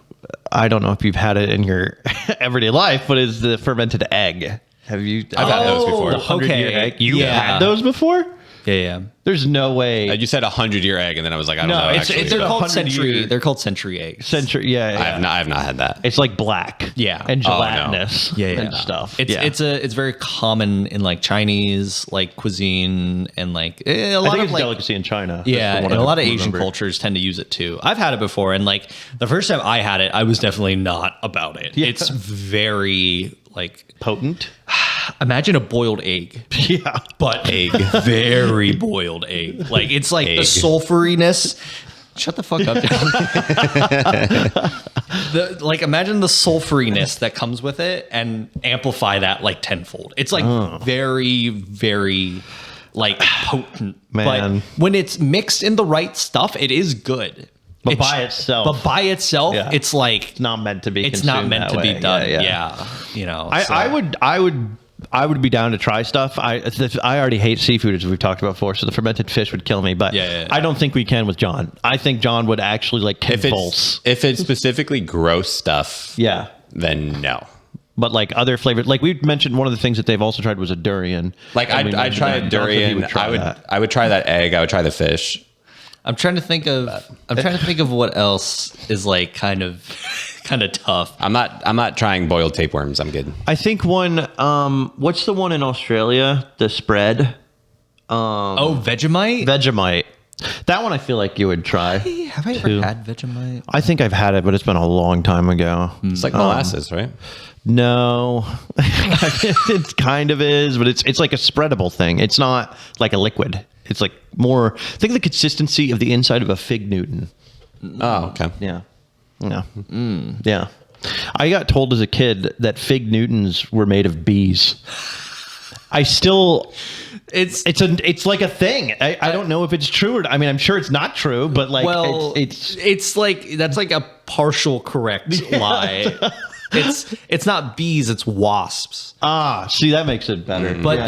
I don't know if you've had it in your everyday life, but is the fermented egg. Have you? I've had those before. The 100-year Okay. egg. You Yeah. had those before? Yeah. There's no way. You said 100-year egg, and then I was like, I don't No, know. it's- actually. They're called 100 century. years. They're called century eggs. Century, yeah. I have not had that. It's like black, Yeah. and Oh, no. gelatinous, and stuff. It's very common in like Chinese like cuisine and like a lot I think of it's a like delicacy in China. yeah, from and what a I lot of Asian remember. cultures tend to use it too. I've had it before, and like the first time I had it, I was definitely not about it. Yeah. It's very like Potent. imagine a boiled egg, Yeah. but very boiled egg. Like it's like the Egg. sulfuriness. Shut the fuck up, like imagine the sulfuriness that comes with it and amplify that like tenfold. It's like very, very like potent. Man. But when it's mixed in the right stuff, it is good. But It's- by itself. But by itself, Yeah. it's like It's not meant to be. it's not consumed meant that to be way. done. Yeah, Yeah. You know. I would I would be down to try stuff. I already hate seafood, as we've talked about before, so the fermented fish would kill me. But Yeah. I don't think we can with John. I think John would actually like convulse. If it's specifically gross stuff, Yeah. then no. But like other flavors, like we mentioned, one of the things that they've also tried was a durian. Like And we I'd mentioned try that. a John said he durian. try that. I would try that egg. I would try the fish. I'm trying to think of what else is like kind of tough. I'm not trying boiled tapeworms. I'm good. I think one. What's the one in Australia? The spread. Oh, Vegemite? Vegemite. That one I feel like you would try. Have I ever too. had Vegemite? I think I've had it, but it's been a long time ago. It's like molasses, right? No, it kind of is, but it's like a spreadable thing. It's not like a liquid. It's like more. Think of the consistency of the inside of a fig Newton. Oh, okay. Yeah, yeah. I got told as a kid that fig Newtons were made of bees. I still. It's like a thing. I don't know if it's true or I mean I'm sure it's not true, but like it's like that's like a partial correct lie. It's not bees, it's wasps. see that makes it better. But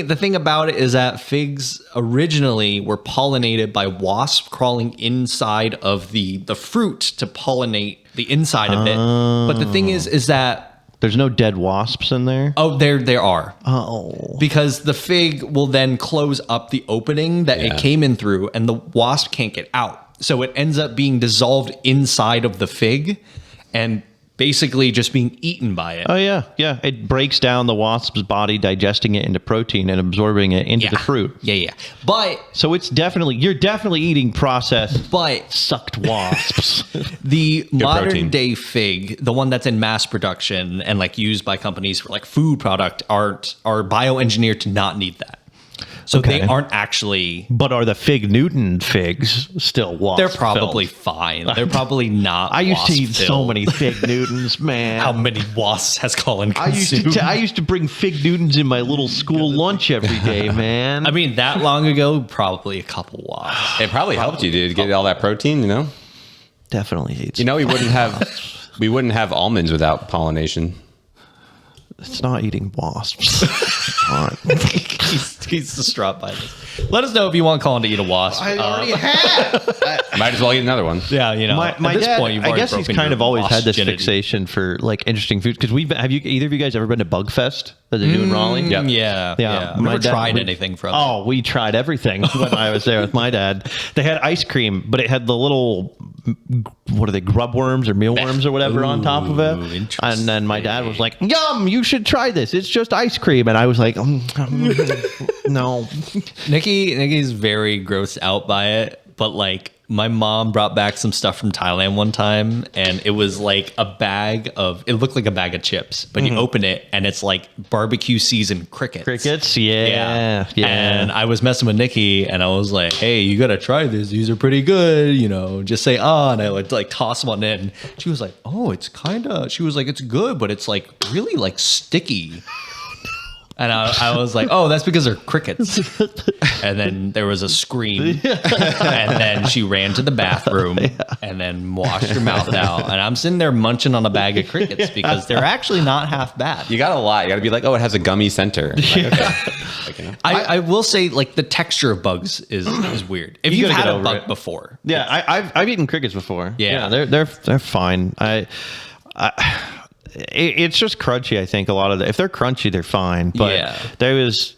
the thing about it is that figs originally were pollinated by wasps crawling inside of the fruit to pollinate the inside of it. But the thing is that there's no dead wasps in there. there are. Oh, Because the fig will then close up the opening that it came in through, and the wasp can't get out. So it ends up being dissolved inside of the fig and basically just being eaten by it. Oh yeah. It breaks down the wasp's body, digesting it into protein and absorbing it into the fruit. Yeah. But So you're definitely eating processed, but sucked wasps. the modern protein. day fig, the one that's in mass production and like used by companies for like food product, are bioengineered to not need that. So they aren't actually. But are the fig Newton figs still wasp? They're probably fine. They're probably not. I used to eat so wasp-filled. many fig Newtons, man. How many wasps has Colin I consumed? used to bring fig Newtons in my little school lunch every day, man. I mean, that long ago, probably a couple wasps. It probably helped you, dude, get all that protein. You know. definitely eats. You know, we wouldn't have almonds without pollination. It's not eating wasps. It's not. He's distraught by this. Let us know if you want Colin to eat a wasp. have. Might as well eat another one. Yeah, you know. My at this dad, point, you've I already guess he's broken kind your of always had this wasp-genity. fixation for like interesting food. Because have you either of you guys ever been to Bugfest that they do in Raleigh? Yeah. Yeah. I've My never dad- tried we- anything from. Oh, we tried everything when I was there with my dad. They had ice cream, but it had the little, what are they, grub worms or mealworms or whatever on top of it. Interesting. And then my dad was like, "Yum! You should try this. It's just ice cream." And I was like, "No." Nikki's very grossed out by it, but like my mom brought back some stuff from Thailand one time, and it was like it looked like a bag of chips, but you open it and it's like barbecue seasoned crickets. Crickets, yeah. And I was messing with Nikki, and I was like, "Hey, you gotta try this. These are pretty good. You know, just say and I would like toss one in." She was like, "Oh, it's kind of." She was like, "It's good, but it's like really like sticky." And I was like, "Oh, that's because they're crickets." And then there was a scream, and then she ran to the bathroom and then washed her mouth out. And I'm sitting there munching on a bag of crickets because they're actually not half bad. You gotta lie. You gotta be like, oh, it has a gummy center. Like, okay. Like, you know. I will say, like, the texture of bugs is weird. If You you've gotta had get a over bug it. before, Yeah, I've eaten crickets before. Yeah. they're fine. It's just crunchy. I think a lot of if they're crunchy, they're fine. But Yeah. there was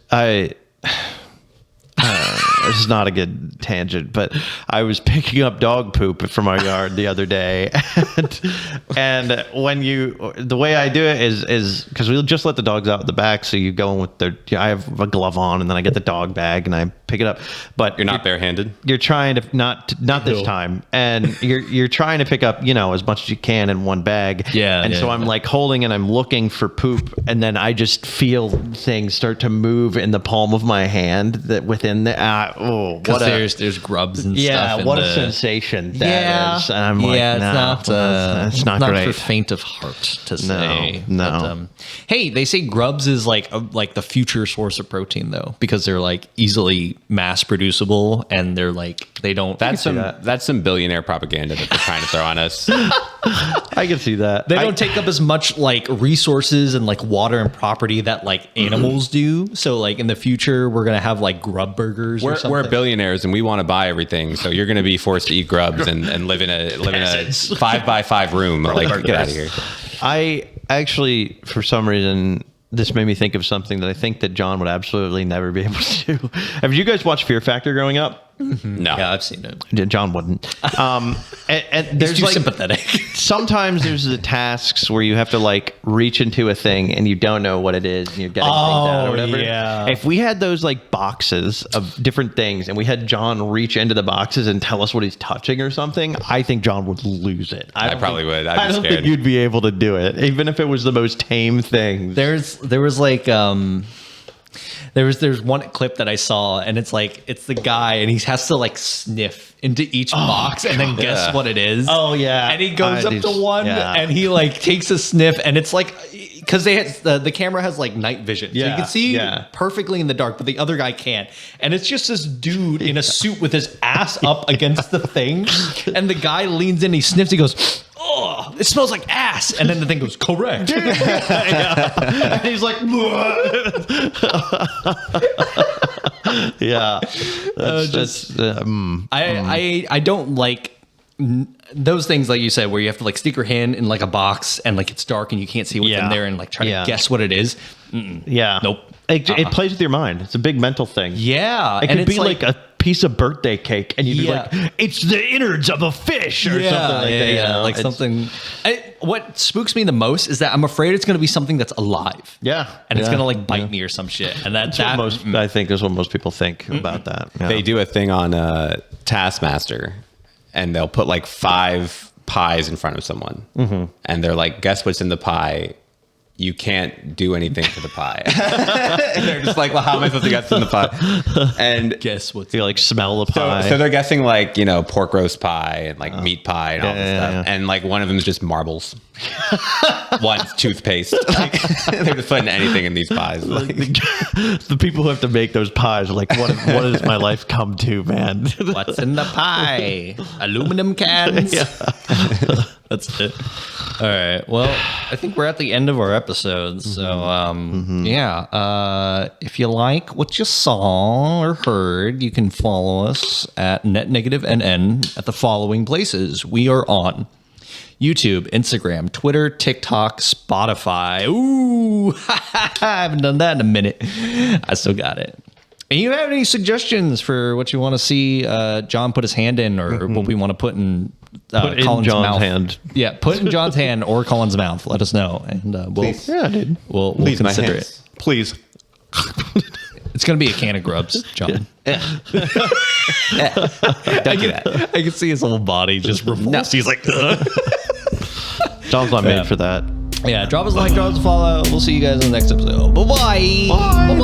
this is not a good tangent, but I was picking up dog poop from our yard the other day, and the way I do it is because we'll just let the dogs out the back, so you go in with I have a glove on, and then I get the dog bag and I pick it up, but You're not barehanded. you're trying to not this time, and you're trying to pick up as much as you can in one bag. So I'm like holding and I'm looking for poop, and then I just feel things start to move in the palm of my hand that within the because there's grubs and stuff. in what a the- sensation that is. And I'm like, it's not. it's not great. for faint of heart to say. no. But, hey, they say grubs is like the future source of protein though, because they're like easily mass producible, and they're like they don't. That's some billionaire propaganda that they're trying to throw on us. I can see that. They don't take up as much like resources and like water and property that like animals do. So like in the future, we're gonna have like grub burgers. or something. We're billionaires and we want to buy everything, so you're going to be forced to eat grubs and live in a 5x5 room. Like, get out of here. I actually, for some reason, this made me think of something that I think that John would absolutely never be able to do. Have you guys watched Fear Factor growing up? No. Yeah, I've seen it. John wouldn't. And there's Too like sympathetic. sometimes there's the tasks where you have to like reach into a thing and you don't know what it is and you're getting things out or whatever. yeah. If we had those like boxes of different things and we had John reach into the boxes and tell us what he's touching or something, I think John would lose it. I probably would. I'd be I don't scared. think you'd be able to do it, even if it was the most tame thing. There was like there's one clip that I saw, and it's like it's the guy and he has to like sniff into each box and then guess what it is. Oh, yeah. And he goes up to one yeah. and he like takes a sniff, and it's like because they had the camera has like night vision, so you Yeah, can see yeah. perfectly in the dark, but the other guy can't. And it's just this dude in a suit with his ass up against the thing, and the guy leans in, he sniffs, he goes, "Oh, it smells like ass," and then the thing goes, "Correct." And he's like, yeah. I don't like those things like you said where you have to like stick your hand in like a box and like it's dark and you can't see what's Yeah. in there and like try Yeah. to guess what it is. Yeah. Nope. It plays with your mind. It's a big mental thing. Yeah, It and could it's be like a piece of birthday cake, and you'd Yeah. be like, "It's the innards of a fish," or something like that. you know? like It's- something. What spooks me the most is that I'm afraid it's going to be something that's alive. Yeah, and it's yeah, going to like bite me or some shit. And That's what most, I think, is what most people think about that. Yeah. They do a thing on Taskmaster, and they'll put like 5 pies in front of someone, and they're like, "Guess what's in the pie?" You can't do anything to the pie. And they're just like, "Well, how am I supposed to guess what's in the pie?" And guess what's You like smell the pie. so they're guessing like, you know, pork roast pie and like meat pie and all this yeah, stuff. yeah. And like one of them is just marbles. One's toothpaste. Like, they're just putting anything in these pies. Like, the people who have to make those pies are like, what has my life come to, man? What's in the pie? Aluminum cans. That's it. All right. Well, I think we're at the end of our episode. So, yeah. If you like what you saw or heard, you can follow us at NetNegativeNN at the following places. We are on YouTube, Instagram, Twitter, TikTok, Spotify. Ooh, I haven't done that in a minute. I still got it. And you have any suggestions for what you want to see John put his hand in, or what we want to put in in Colin's John's mouth? hand. Yeah, put in John's hand or Colin's mouth. Let us know, and we'll Yeah, dude. we'll please, my consider hands. it. Please. It's gonna be a can of grubs, John. Don't do that. I can see his whole body just repulsed. He's like, ugh. John's not made for that. Yeah. Drop us a like, drop us a follow. We'll see you guys in the next episode. Bye-bye. Bye-bye.